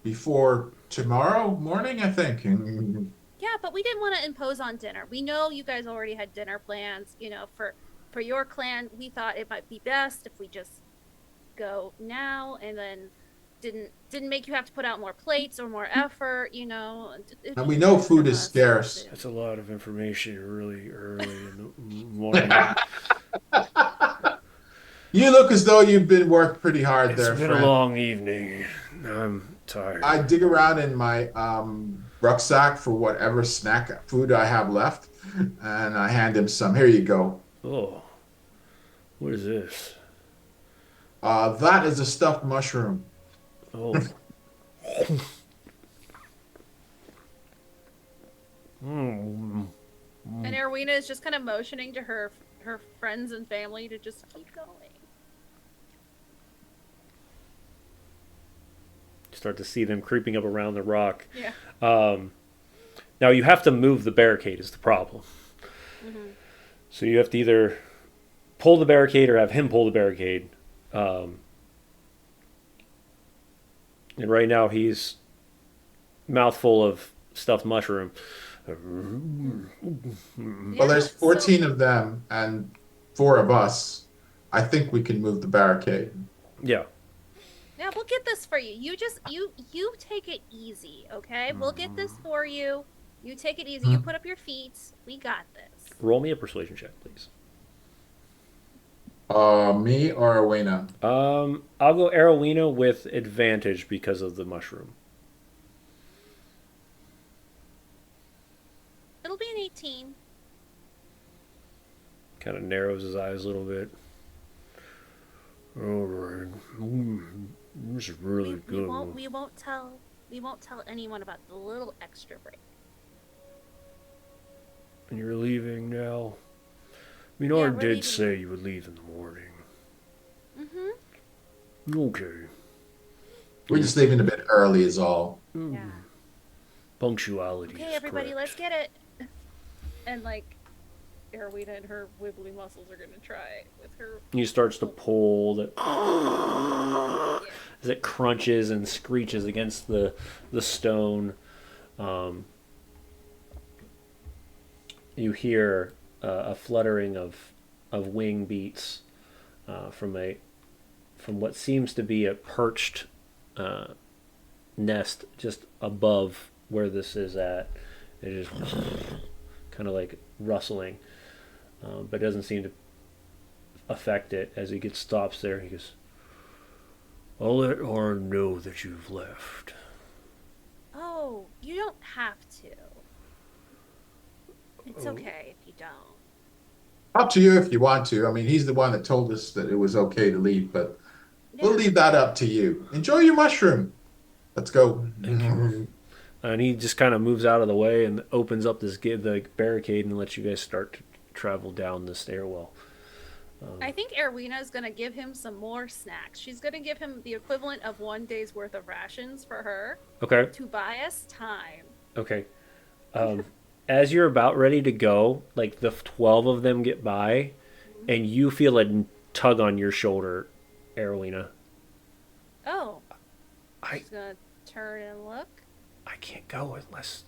before tomorrow morning, I think. Yeah, but we didn't want to impose on dinner. We know you guys already had dinner plans. For your clan, we thought it might be best if we just go now and then didn't make you have to put out more plates or more effort. And we know food is scarce. That's a lot of information really early in the morning. You look as though you've been worked pretty hard there, It's been friend. a long evening. I'm tired. I dig around in my rucksack for whatever snack food I have left, and I hand him some. Here you go. Oh, what is this? That is a stuffed mushroom. Oh. And Aerwyna is just kind of motioning to her friends and family to just keep going. Start to see them creeping up around the rock. Yeah. Now you have to move the barricade is the problem. Mm-hmm. So you have to either pull the barricade or have him pull the barricade. And right now he's mouthful of stuffed mushroom. Well, there's 14 of them and 4 of us. I think we can move the barricade. Yeah. Yeah, we'll get this for you. You take it easy, okay? We'll get this for you. You take it easy. You put up your feet. We got this. Roll me a persuasion check, please. Me or Aerwyna? I'll go Aerwyna with advantage because of the mushroom. It'll be an 18. Kind of narrows his eyes a little bit. All right. This is really good. We won't tell anyone about the little extra break. And you're leaving now? Yeah, Minard we're did leaving. say you would leave in the morning. Okay. We're just leaving a bit early is all. Yeah. Punctuality Okay, is everybody, correct. let's get it. And like, Aerwyna and her wibbly muscles are gonna try with her. He starts to pull that as it crunches and screeches against the stone. You hear a fluttering of wing beats from what seems to be a perched nest just above where this is at. It is kind of like rustling, but doesn't seem to affect it. As he stops there, he goes, "I'll let Arn know that you've left." Oh, you don't have to. It's okay if you don't. Up to you if you want to. I mean, he's the one that told us that it was okay to leave, but we'll leave that up to you. Enjoy your mushroom. Let's go. And he just kind of moves out of the way and opens up the barricade and lets you guys start to travel down the stairwell. I think Aerwyna is gonna give him some more snacks. She's gonna give him the equivalent of 1 day's worth of rations for her Okay. to buy us time. Okay. As you're about ready to go, like the 12 of them get by, and you feel a tug on your shoulder, Aerwyna. Oh. I She's gonna turn and look. I can't go unless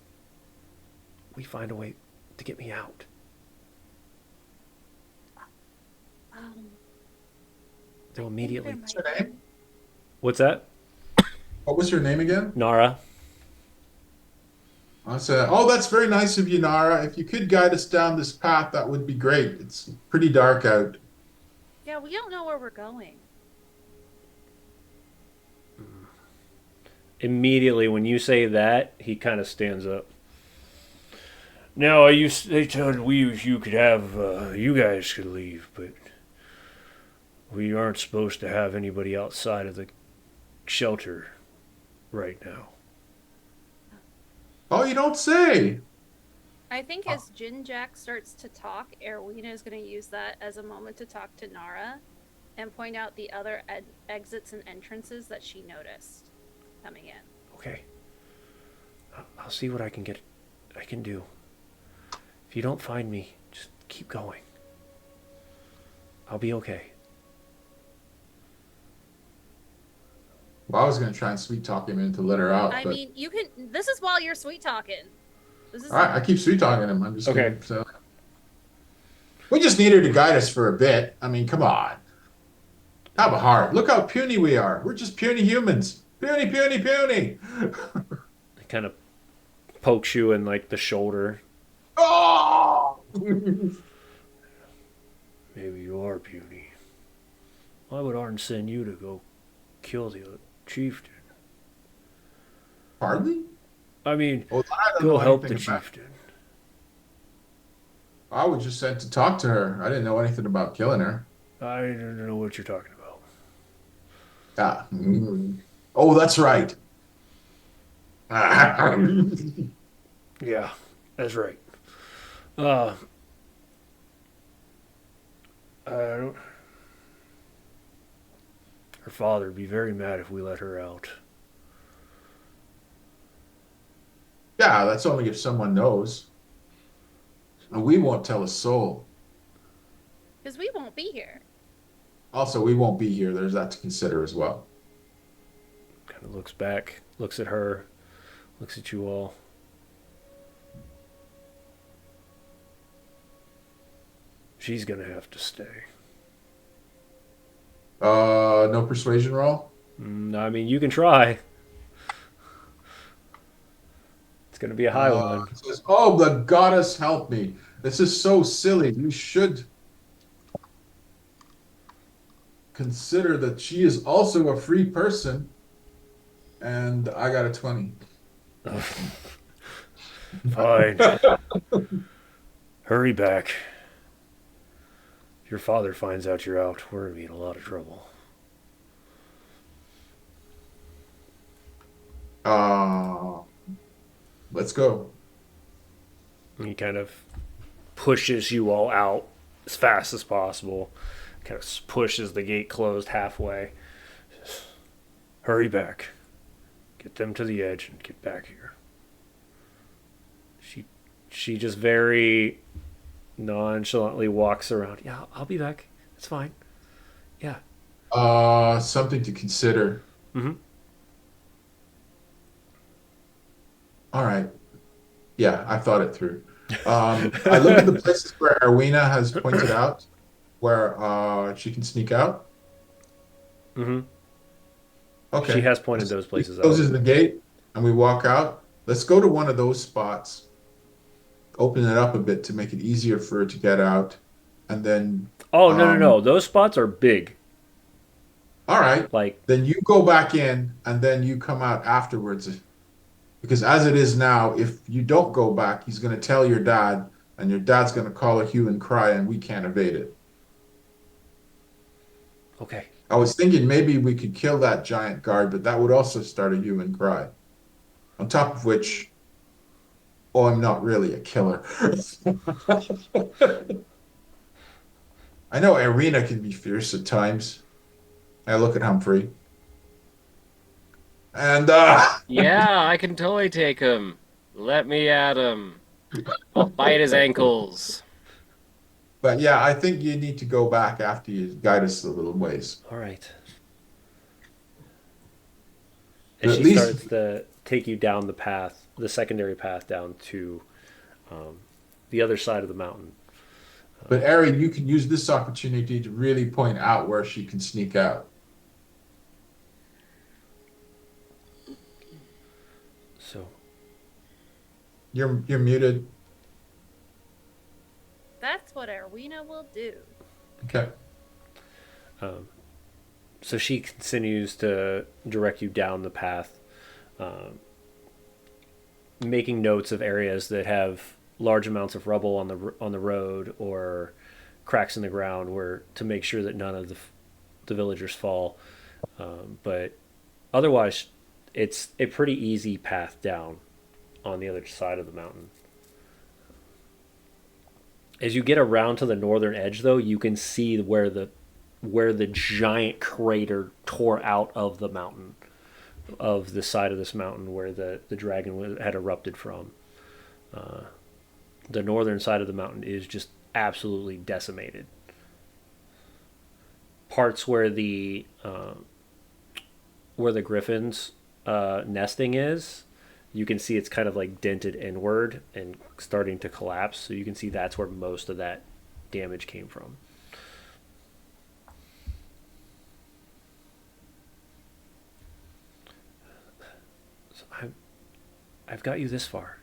we find a way to get me out. They'll immediately. What's her name? What's that? What was her name again? Nara. I said, "Oh, that's very nice of you, Nara. If you could guide us down this path, that would be great. It's pretty dark out." Yeah, we don't know where we're going. Immediately, when you say that, he kind of stands up. Now, they told you could have, you guys could leave, but we aren't supposed to have anybody outside of the shelter right now. Oh, you don't say. I think as Ginjack starts to talk, Aerwyna is going to use that as a moment to talk to Nara and point out the other exits and entrances that she noticed coming in. Okay. I'll see what I can do. If you don't find me, just keep going. I'll be okay. Well, I was going to try and sweet talk him into let her out. I but... mean, you can. This is while you're sweet talking. This is All right, I keep sweet talking him. I'm just okay. Kidding, so. We just need her to guide us for a bit. I mean, come on. Have a heart. Look how puny we are. We're just puny humans. Puny, puny, puny. It kind of pokes you in like the shoulder. Oh! Maybe you are puny. Why would Arn send you to go kill the chieftain? Pardon? I mean, Well, I don't go know help the anything about- chieftain. I was just sent to talk to her. I didn't know anything about killing her. I don't know what you're talking about. Ah. Oh, that's right. Yeah, that's right. Her father would be very mad if we let her out. Yeah, that's only if someone knows. And we won't tell a soul. because we won't be here. Also, we won't be here. There's that to consider as well. Kind of looks back, looks at her, looks at you all. She's gonna have to stay. No persuasion roll? I mean, you can try. It's gonna be a high one. It says, oh, the goddess help me. This is so silly. You should consider that she is also a free person. And I got a 20. Fine. Hurry back. your father finds out you're out, we're going to be in a lot of trouble. Let's go. He kind of pushes you all out as fast as possible. Kind of pushes the gate closed halfway. Just, hurry back. Get them to the edge and get back here. She just very nonchalantly walks around. Yeah, I'll be back. It's fine. Yeah. Something to consider. Mm-hmm. All right. Yeah, I thought it through. I look at the places where Aerwyna has pointed out where she can sneak out. Mm-hmm. Okay. She has pointed those places out. Closes the gate and we walk out. Let's go to one of those spots. Open it up a bit to make it easier for her to get out. And then Oh, no. Those spots are big. all right. Like, Then you go back in and then you come out afterwards. Because as it is now, if you don't go back, he's going to tell your dad, and your dad's going to call a hue and cry, and we can't evade it. okay. I was thinking maybe we could kill that giant guard, but that would also start a hue and cry. On top of which, oh, I'm not really a killer. I know Aerwyna can be fierce at times. I look at Humphrey. And, Yeah, I can totally take him. Let me at him. I'll bite his ankles. but yeah, I think you need to go back after you guide us a little ways. All right. At And she least- starts to take you down the path, the secondary path down to the other side of the mountain. But Ari, you can use this opportunity to really point out where she can sneak out. So, You're muted. That's what Aerwyna will do. Okay. so she continues to direct you down the path, making notes of areas that have large amounts of rubble on the road or cracks in the ground, where to make sure that none of the villagers fall. But otherwise, it's a pretty easy path down on the other side of the mountain. As you get around to the northern edge, though, you can see where the giant crater tore out of the mountain, of the side of this mountain where the dragon had erupted from. The northern side of the mountain is just absolutely decimated. Parts where the griffins nesting is, you can see it's kind of like dented inward and starting to collapse. So you can see that's where most of that damage came from. So I've got you this far,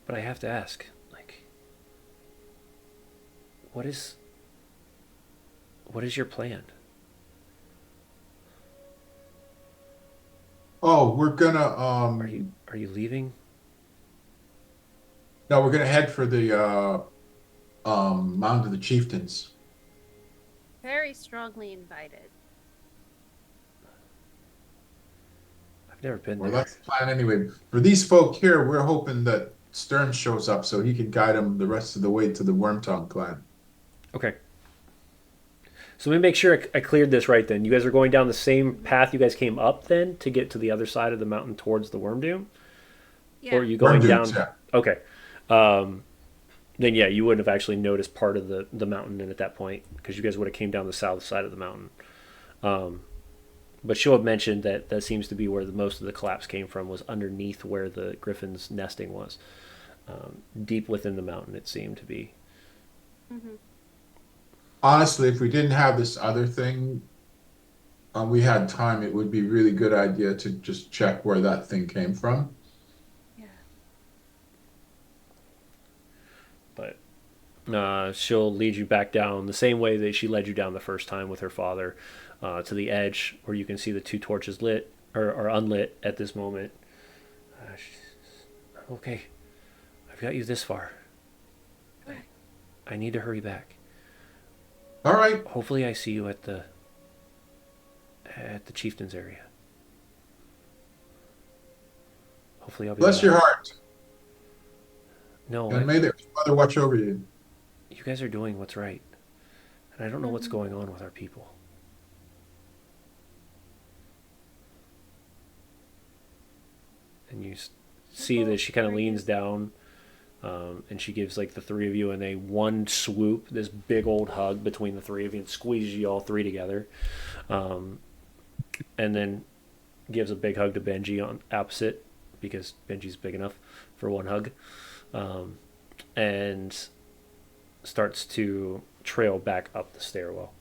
but I have to ask, like, what is your plan? Oh, we're gonna Are you leaving? no, we're gonna head for the Mound of the Chieftains. Very strongly invited. I've never been Well, there. that's the plan anyway. For these folk here, we're hoping that Stern shows up so he can guide them the rest of the way to the Wormtongue clan. Okay. So let me make sure I cleared this right then. You guys are going down the same path you guys came up then to get to the other side of the mountain towards the Worm Doom? Yeah. Or are you going down? Wormdooms, yeah. Okay. Then yeah, you wouldn't have actually noticed part of the mountain at that point, because you guys would have came down the south side of the mountain. But she'll have mentioned that seems to be where most of the collapse came from, was underneath where the griffin's nesting was. Deep within the mountain, it seemed to be. Mm-hmm. Honestly, if we didn't have this other thing, we had time, it would be a really good idea to just check where that thing came from. Yeah. But she'll lead you back down the same way that she led you down the first time with her father, to the edge where you can see the two torches lit or unlit at this moment. Okay, I've got you this far. I need to hurry back. All right. Hopefully, I see you at the chieftain's area. Hopefully, I'll be Bless back. your heart, No, and may the Mother watch over you. you guys are doing what's right, and I don't know what's going on with our people. And you see that she kind of leans down, and she gives like the three of you in a one swoop, this big old hug between the three of you, and squeezes you all three together, and then gives a big hug to Benji on opposite because Benji's big enough for one hug, and starts to trail back up the stairwell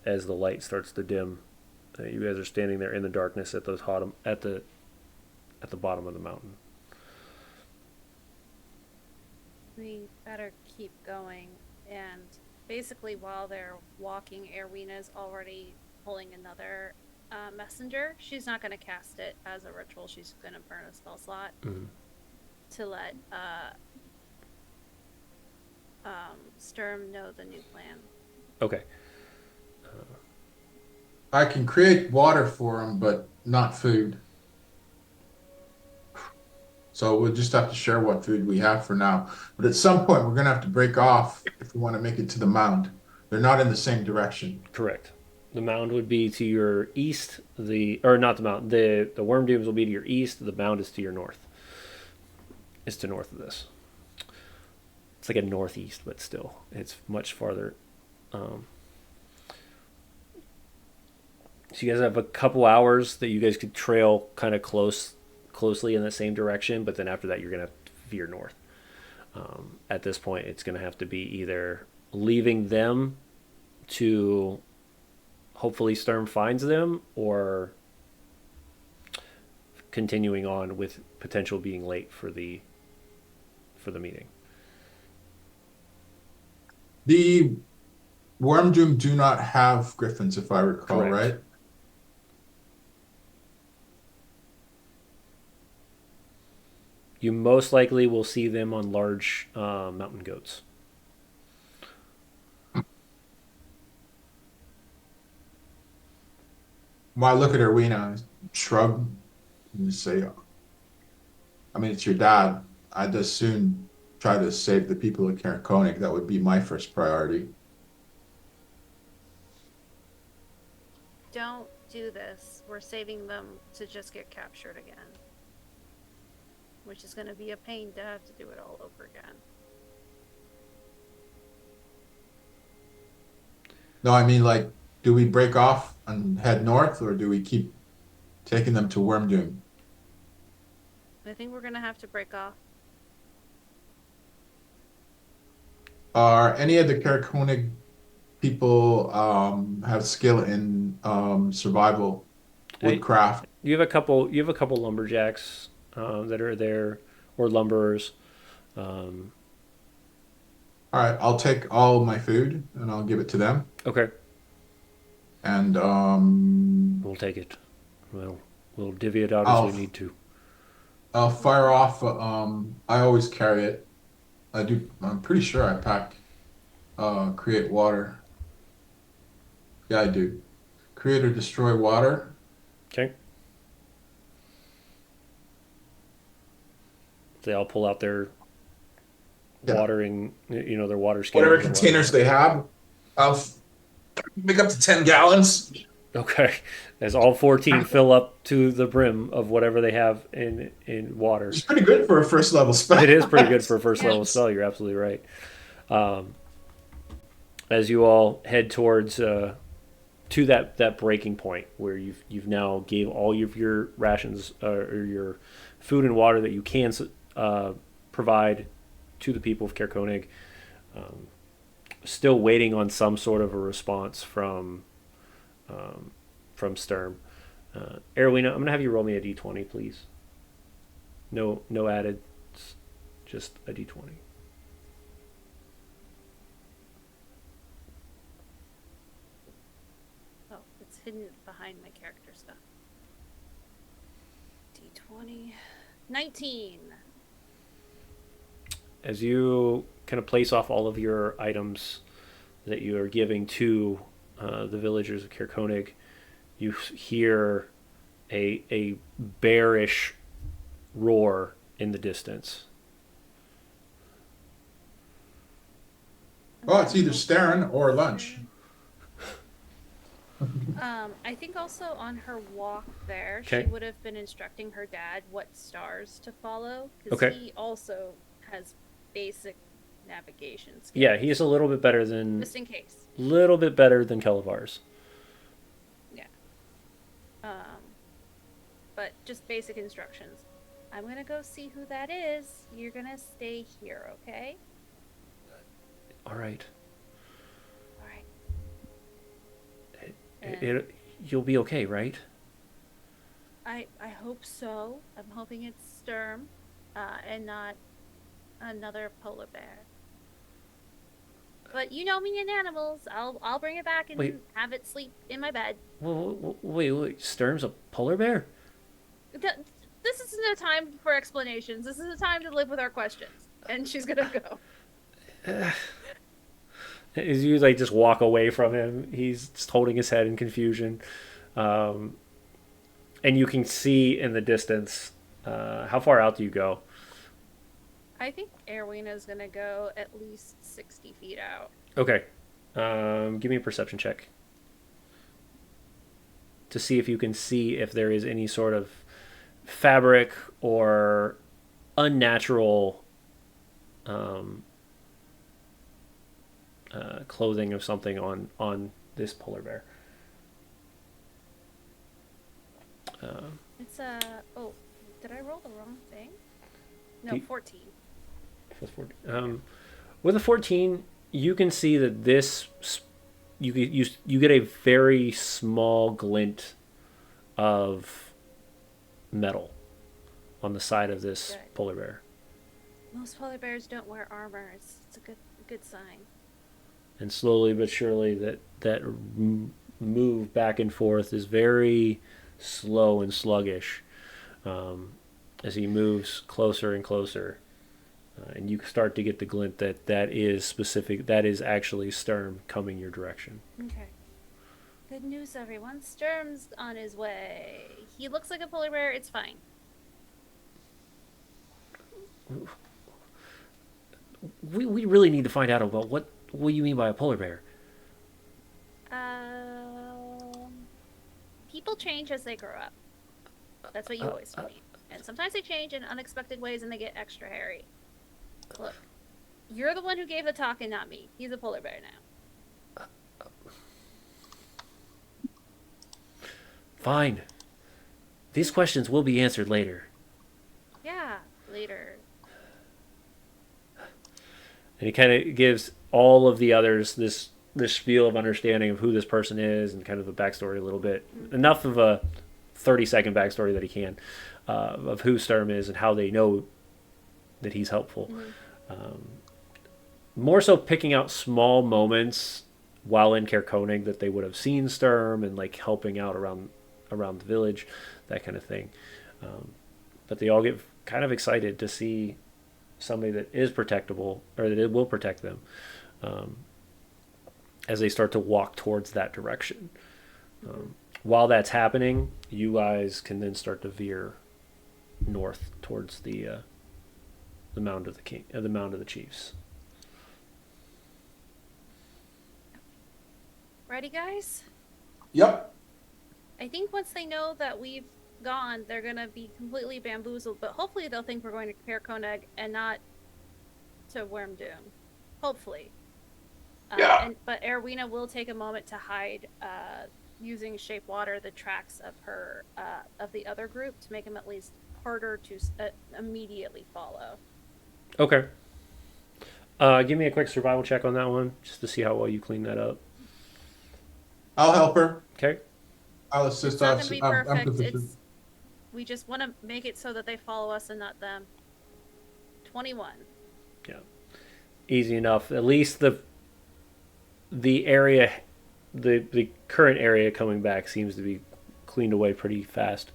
as the light starts to dim. You guys are standing there in the darkness at the bottom of the mountain. We better keep going. And basically, while they're walking, Aerwyna's already pulling another messenger. She's not going to cast it as a ritual. She's going to burn a spell slot to let Sturm know the new plan. Okay. I can create water for him, but not food. So we'll just have to share what food we have for now. But at some point, we're going to have to break off if we want to make it to the mound. They're not in the same direction. Correct. The mound would be to your east. Not the mound. The worm dooms will be to your east. The mound is to your north. It's to north of this. It's like a northeast, but still, it's much farther. So you guys have a couple hours that you guys could trail kind of closely in the same direction, but then after that, you're gonna have to veer north. At this point, it's gonna have to be either leaving them to hopefully Sturm finds them, or continuing on with potential being late for the meeting. The Worm Doom do not have griffins, if I recall, Correct. right? You most likely will see them on large mountain goats. When I look at Aerwyna, shrug, and say, I mean, it's your dad. I'd just soon try to save the people of Koenig. That would be my first priority. Don't do this. We're saving them to just get captured again. Which is going to be a pain to have to do it all over again. No, I mean, like, do we break off and head north, or do we keep taking them to Worm Doom? I think we're going to have to break off. Are any of the Koenig people have skill in survival, woodcraft? You have a couple lumberjacks that are there, or lumberers. All right, I'll take all my food and I'll give it to them. Okay. And We'll take it. We'll divvy it out as we need to. I'll fire off. I always carry it. I do. I'm pretty sure I pack. Create water. Yeah, I do. Create or destroy water. Okay. They all pull out their watering, their water skins. Whatever containers they have, I'll make up to 10 gallons. Okay. As all 14 fill up to the brim of whatever they have in water. It's pretty good for a first level spell. It is pretty good for a first level spell. You're absolutely right. As you all head towards to that breaking point where you've now gave all of your rations or your food and water that you can provide to the people of Kerkonig, still waiting on some sort of a response from Sturm. Aerwyna, I'm gonna have you roll me a d20, please. No added, just a d20. Oh, it's hidden behind my character stuff. D20. 19. As you kind of place off all of your items that you are giving to the villagers of Kirkonig, you hear a bearish roar in the distance. Oh, it's either Starin or lunch. I think also on her walk there, Okay. she would have been instructing her dad what stars to follow, because Okay. he also has basic navigation skills. Yeah, he is a little bit better than just in case. Kelevar's. Yeah. But just basic instructions. I'm gonna go see who that is. You're gonna stay here, okay? All right. All right. You'll be okay, right? I hope so. I'm hoping it's Sturm, and not another polar bear. But you know me and animals. I'll bring it back and have it sleep in my bed. Wait. Sturm's a polar bear? This isn't a time for explanations. This is a time to live with our questions. And she's gonna go. As you just walk away from him, he's just holding his head in confusion, and you can see in the distance. How far out do you go? I think Aerwyna is gonna go at least 60 feet out. Okay, give me a perception check to see if you can see if there is any sort of fabric or unnatural clothing of something on this polar bear. It's oh, did I roll the wrong thing? No, 14. With a 14, you can see that this you get a very small glint of metal on the side of this polar bear. Most polar bears don't wear armor. It's a good sign. And slowly but surely, that move back and forth is very slow and sluggish as he moves closer and closer. And you start to get the glint that is actually Sturm coming your direction. Okay. Good news, everyone. Sturm's on his way. He looks like a polar bear. It's fine. We really need to find out about what you mean by a polar bear. People change as they grow up. That's what you always told me. And sometimes they change in unexpected ways and they get extra hairy. Look, you're the one who gave the talk and not me. He's a polar bear now. Fine. These questions will be answered later. Yeah, later. And he kind of gives all of the others this spiel of understanding of who this person is and kind of a backstory a little bit. Mm-hmm. Enough of a 30-second backstory that he can of who Sturm is and how they know that he's helpful. Mm-hmm. More so picking out small moments while in Kirkonig that they would have seen Sturm and like helping out around the village, that kind of thing. But they all get kind of excited to see somebody that is protectable, or that it will protect them, as they start to walk towards that direction. While that's happening, you guys can then start to veer north towards the mound of the mound of the chiefs. Ready, guys? Yep. I think once they know that we've gone, they're gonna be completely bamboozled, but hopefully they'll think we're going to Kirkonig and not to Worm Doom. Hopefully. Yeah. But Aerwyna will take a moment to hide, using Shape Water, the tracks of her of the other group to make them at least harder to immediately follow. Okay. Give me a quick survival check on that one, just to see how well you clean that up. I'll help her. Okay. I'll assist. It's not gonna be perfect. I'm we just want to make it so that they follow us and not them. 21. Yeah. Easy enough. At least the area, the current area coming back seems to be cleaned away pretty fast,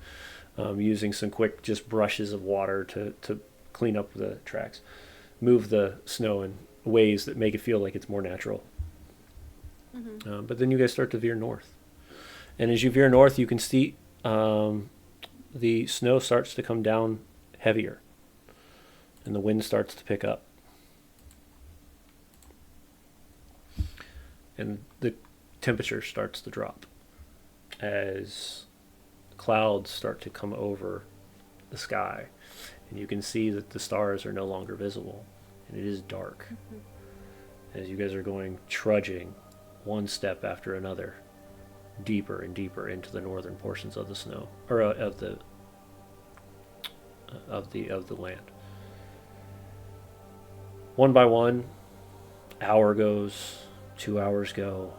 using some quick just brushes of water to clean up the tracks, move the snow in ways that make it feel like it's more natural. Mm-hmm. But then you guys start to veer north. And as you veer north, you can see the snow starts to come down heavier. And the wind starts to pick up. And the temperature starts to drop as clouds start to come over the sky. And you can see that the stars are no longer visible. And it is dark. Mm-hmm. As you guys are going trudging one step after another, deeper and deeper into the northern portions of the snow, or of the land. One by one, hour goes, 2 hours go,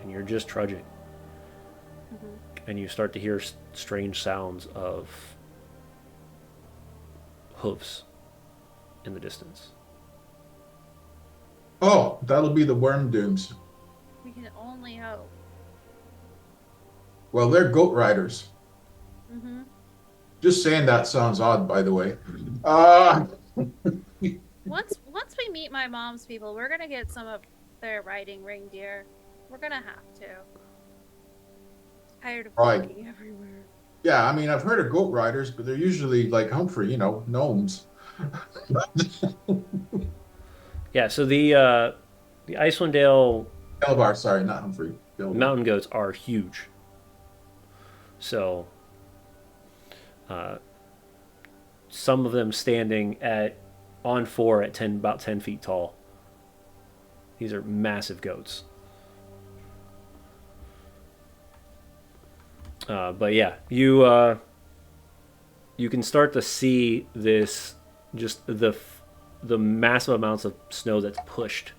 and you're just trudging. Mm-hmm. And you start to hear strange sounds of hooves in the distance. Oh, that'll be the worm dooms. We can only hope. Well, they're goat riders. Mm-hmm. Just saying that sounds odd, by the way. Once we meet my mom's people, we're gonna get some of their riding reindeer. We're gonna have to. Tired of Right. walking everywhere. Yeah, I mean, I've heard of goat riders, but they're usually like Humphrey, gnomes. Yeah, so the Icewind Dale Kelevar, sorry, not Humphrey. Kelevar. mountain goats are huge. So, some of them standing on 4 at about 10 feet tall. These are massive goats. But yeah, you can start to see this, just the massive amounts of snow that's pushed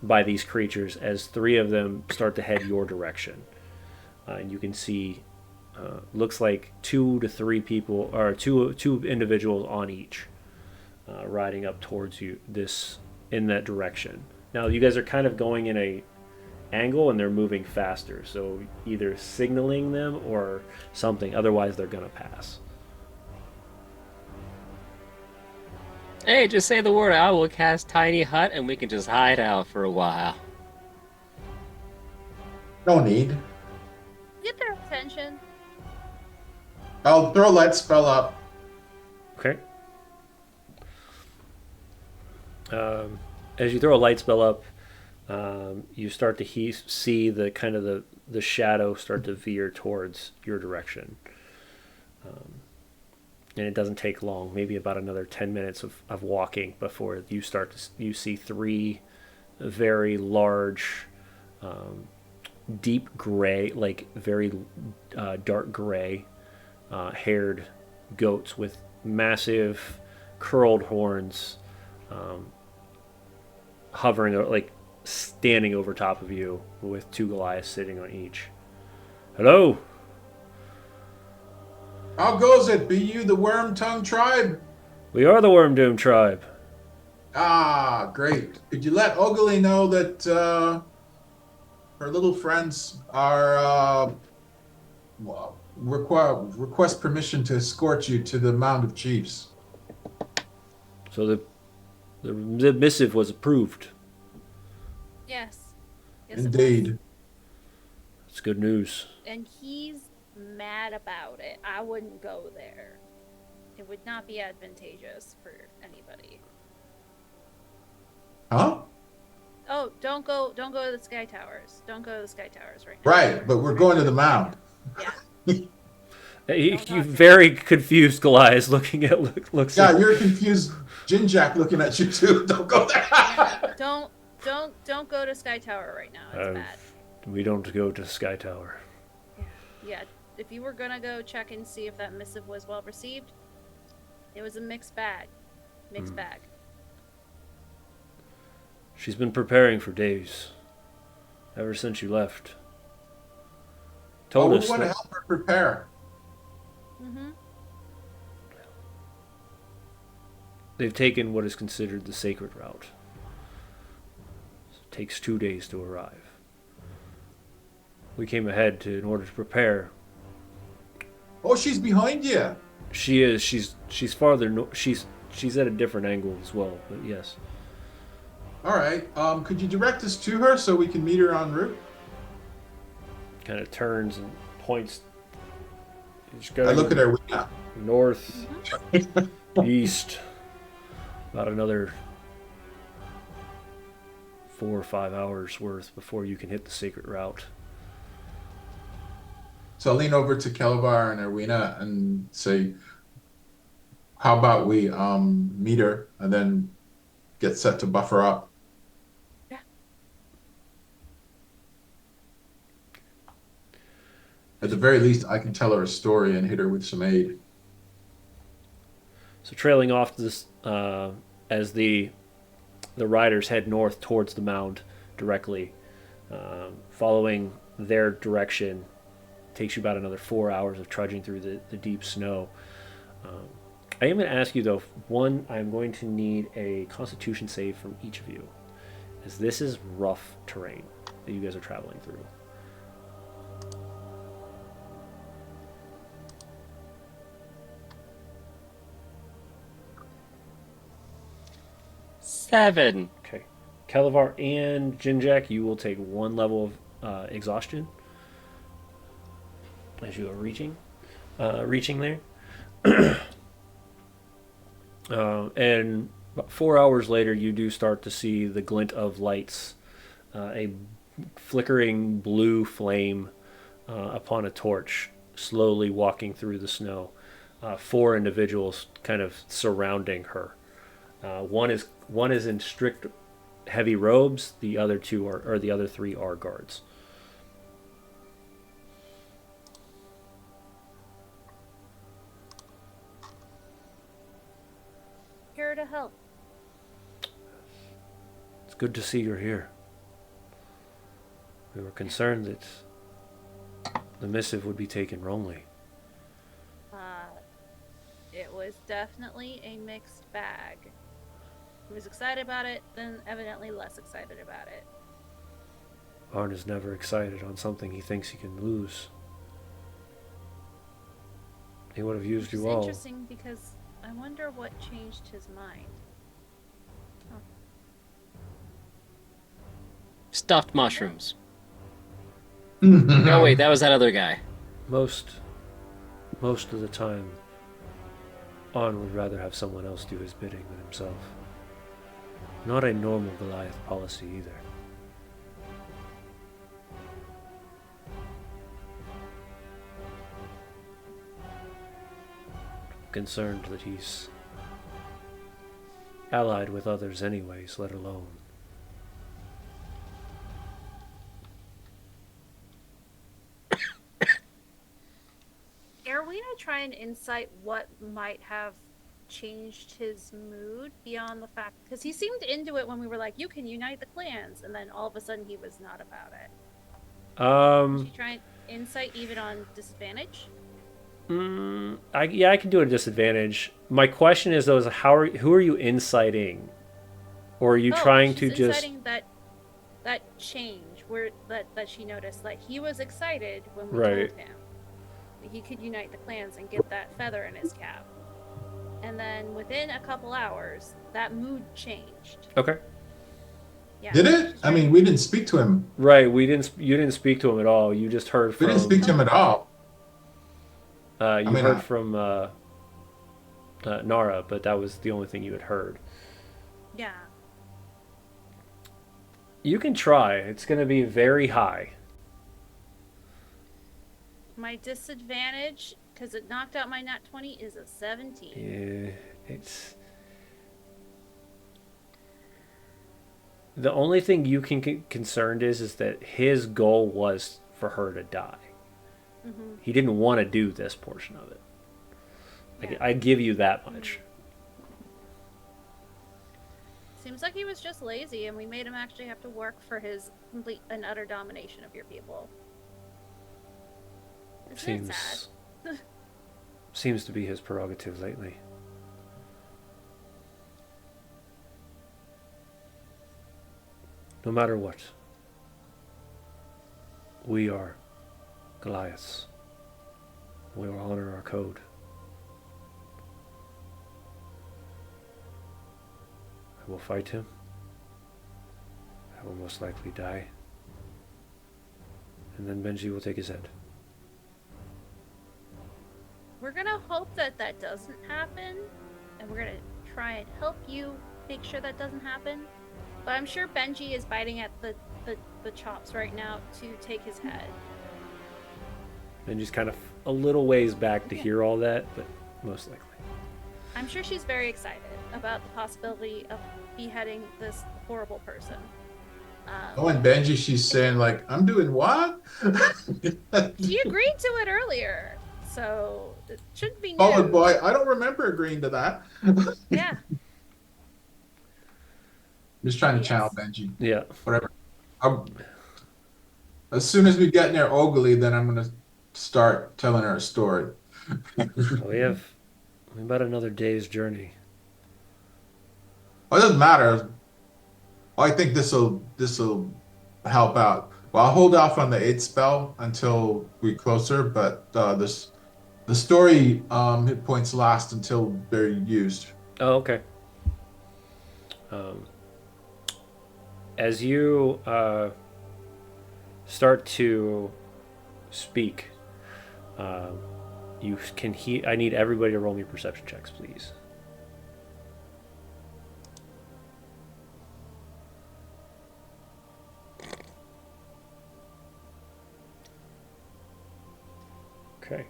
by these creatures as 3 of them start to head your direction. And you can see, looks like 2 to 3 people, or two individuals on each, riding up towards you in that direction. Now you guys are kind of going in a angle and they're moving faster, so either signaling them or something, otherwise they're gonna pass. Hey, just say the word. I will cast Tiny Hut, and we can just hide out for a while. No need. Get their attention. I'll throw light spell up. Okay. As you throw a light spell up, you start to see the kind of the shadow start to veer towards your direction. And it doesn't take long, maybe about another 10 minutes of walking before you see 3 very large, deep gray, like very dark gray, haired goats with massive curled horns, hovering, like standing over top of you with 2 Goliaths sitting on each. Hello? How goes it? Be you the Worm Tongue tribe? We are the Worm Doom tribe. Ah, great. Could you let Ogilvy know that her little friends are request permission to escort you to the Mound of Chiefs? So the missive was approved. Yes. Yes, Indeed. It's good news. And he's mad about it. I wouldn't go there. It would not be advantageous for anybody. Huh? Oh, don't go to the Sky Towers. Don't go to the Sky Towers right now. Right, but we're going to the mound. Yeah. You very confused Goliath looking at looks. Yeah, you're confused. Ginjack looking at you too. Don't go there. Don't go to Sky Tower right now. It's bad. We don't go to Sky Tower. Yeah. If you were gonna go check and see if that missive was well received, it was a mixed bag. Bag. She's been preparing for days, ever since you left. Told we us want to that help her prepare. Mm-hmm. they've taken what is considered the sacred route. It takes 2 days to arrive. We came ahead in order to prepare. Oh, she's behind you. She is. She's farther. She's at a different angle as well. But yes. All right. Could you direct us to her so we can meet her en route? Kind of turns and points. It's I look at going Aerwyna. north, Mhm. east, about another 4 or 5 hours worth before you can hit the secret route. So I lean over to Kelevar and Aerwyna and say, "How about we meet her and then get set to buffer up? Yeah. At the very least, I can tell her a story and hit her with some aid." So trailing off this, as the riders head north towards the mound directly, following their direction takes you about another 4 hours of trudging through the deep snow. Um, I am going to ask you though. One, I'm going to need a Constitution save from each of you, as this is rough terrain that you guys are traveling through. Seven. Okay, Kelevar and Ginjack, you will take 1 level of exhaustion as you are reaching there. And about 4 hours later, you do start to see the glint of lights, a flickering blue flame upon a torch, slowly walking through the snow. 4 individuals kind of surrounding her. One is in strict heavy robes. The other two are, or the other three are guards. Here to help. It's good to see you're here. We were concerned that the missive would be taken wrongly. It was definitely a mixed bag. He was excited about it, then evidently less excited about it. Arn is never excited on something he thinks he can lose. He would have used Which is you all. interesting because I wonder what changed his mind. Stuffed mushrooms. No, No, wait, that was that other guy. Most of the time, Arn would rather have someone else do his bidding than himself. Not a normal Goliath policy either. Concerned that he's allied with others anyways, let alone. Aerwyna try and insight what might have changed his mood beyond the fact, because he seemed into it when we were like, you can unite the clans, and then all of a sudden he was not about it. Did she try and insight even on disadvantage? I can do a disadvantage. My question is though, who are you inciting? Or are you trying to just inciting that change where that she noticed, like he was excited when we Right. told him that he could unite the clans and get that feather in his cap. And then within a couple hours, that mood changed. Okay. Yeah. Did it? I mean, we didn't speak to him. Right, you didn't speak to him at all. You just heard We from didn't speak to him at all. heard from Nara, but that was the only thing you had heard. Yeah. You can try. It's going to be very high. My disadvantage, because it knocked out my nat 20, is a 17. Yeah, it's the only thing you can get concerned is that his goal was for her to die. Mm-hmm. He didn't want to do this portion of it. Yeah. I give you that much. Seems like he was just lazy, and we made him actually have to work for his complete and utter domination of your people. Isn't it sad? Seems to be his prerogative lately. No matter what, we are Goliaths. We will honor our code. I will fight him. will most likely die. And then Benji will take his head. We're gonna hope that that doesn't happen, and we're gonna try and help you make sure that doesn't happen. But I'm sure Benji is biting at the chops right now to take his head. Benji's kind of a little ways back to hear all that, but most likely. I'm sure she's very excited about the possibility of beheading this horrible person. Oh, and Benji, she's saying like, "I'm doing what?" She agreed to it earlier, so it shouldn't be new. Oh boy, I don't remember agreeing to that. Yeah. Just trying to channel Benji. Yeah. Whatever. As soon as we get near Ogilvy, then I'm gonna start telling her a story. We have about another day's journey. Oh, it doesn't matter. I think this'll help out. Well, I'll hold off on the 8th spell until we're closer, but the story hit points last until they're used. Oh, okay. As you start to speak, you can hear. I need everybody to roll me perception checks, please. Okay.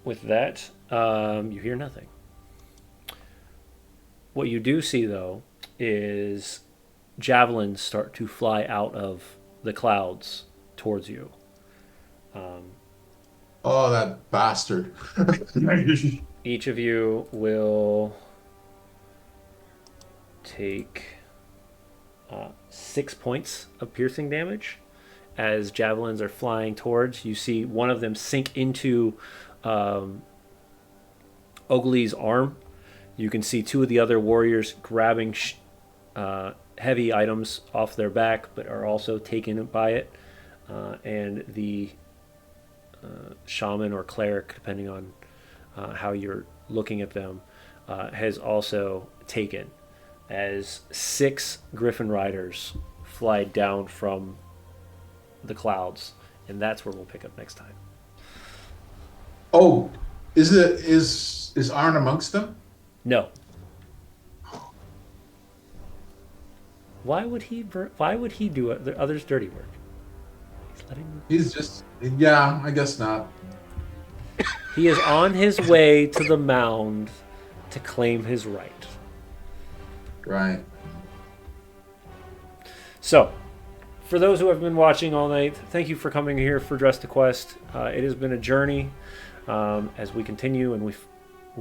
With that, you hear nothing. What you do see, though, is javelins start to fly out of the clouds towards you. Oh, that bastard. Each of you will take 6 points of piercing damage as javelins are flying towards. You see one of them sink into Ogilvy's arm. You can see 2 of the other warriors grabbing heavy items off their back, but are also taken by it. And the shaman or cleric, depending on how you're looking at them, has also taken, as 6 griffin riders fly down from the clouds, and that's where we'll pick up next time. Oh, is Arn amongst them? No. Why would he do the others' dirty work? He's just, yeah, I guess not. He is on his way to the mound to claim his right. Right. So, for those who have been watching all night, thank you for coming here for Dress to Quest. It has been a journey as we continue and we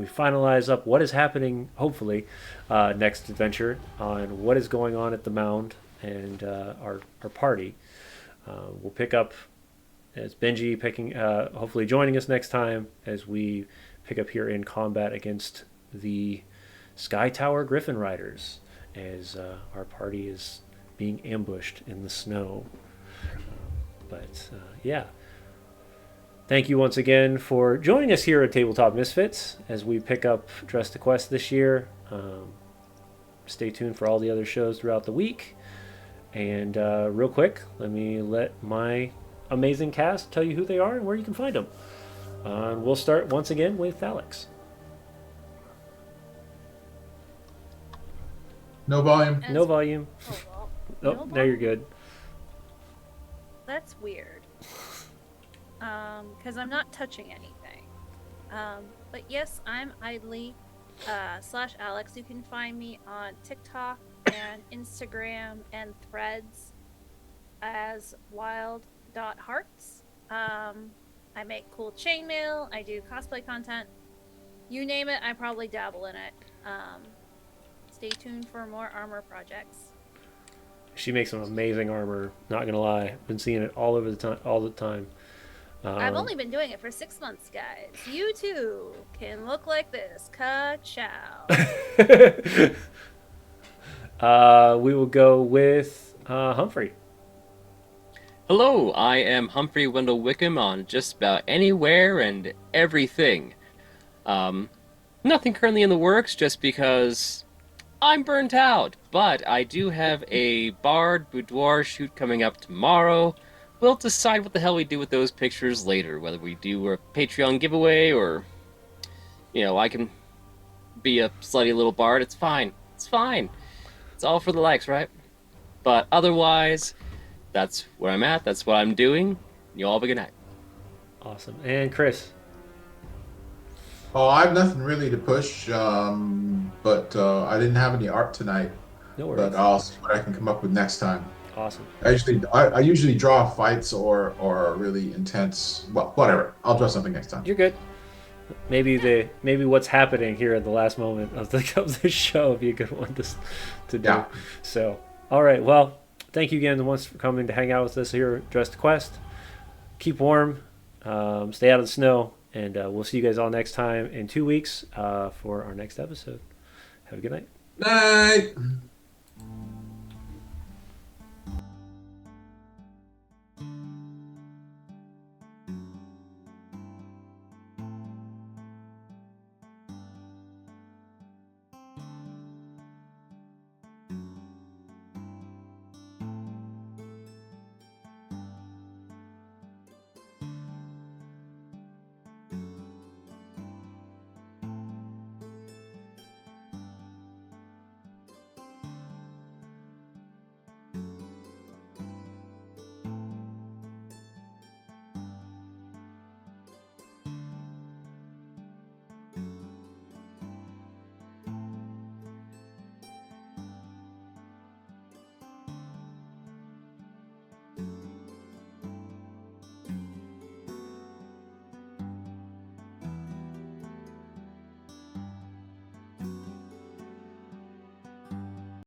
finalize up what is happening, hopefully, next adventure on what is going on at the mound and our party. We'll pick up as Benji hopefully joining us next time as we pick up here in combat against the Sky Tower Griffin Riders as our party is being ambushed in the snow. But yeah. Thank you once again for joining us here at Tabletop Misfits as we pick up Dress to Quest this year. Stay tuned for all the other shows throughout the week. And real quick, let me let my amazing cast tell you who they are and where you can find them. We'll start once again with Alix. No volume. No volume. Oh, well, Oh, no there you're volume? good. That's weird. Because I'm not touching anything. But yes, I'm idly /Alix. You can find me on TikTok and Instagram and Threads as wild.hearts. I make cool chainmail. I do cosplay content. You name it, I probably dabble in it. Stay tuned for more armor projects. She makes some amazing armor. Not gonna lie, been seeing it all the time. I've only been doing it for 6 months, guys. You too can look like this. Ka-chow. We will go with Humphrey. Hello, I am Humphrey Wendell Wickham on just about anywhere and everything. Nothing currently in the works, just because I'm burnt out. But I do have a Bard Boudoir shoot coming up tomorrow. We'll decide what the hell we do with those pictures later, whether we do a Patreon giveaway or, I can be a slutty little bard. It's fine. It's fine. It's all for the likes, right? But otherwise, that's where I'm at. That's what I'm doing. You all have a good night. Awesome. And Chris. Oh, I have nothing really to push, but I didn't have any art tonight. No worries. But I'll see what I can come up with next time. Awesome. I usually draw fights or really intense. Well, whatever. I'll draw something next time. You're good. Maybe what's happening here at the last moment of the show would be a good one to do. Yeah. So, all right. Well, thank you again once for coming to hang out with us here at Dressed Quest. Keep warm. Stay out of the snow. And we'll see you guys all next time in 2 weeks for our next episode. Have a good night. Night.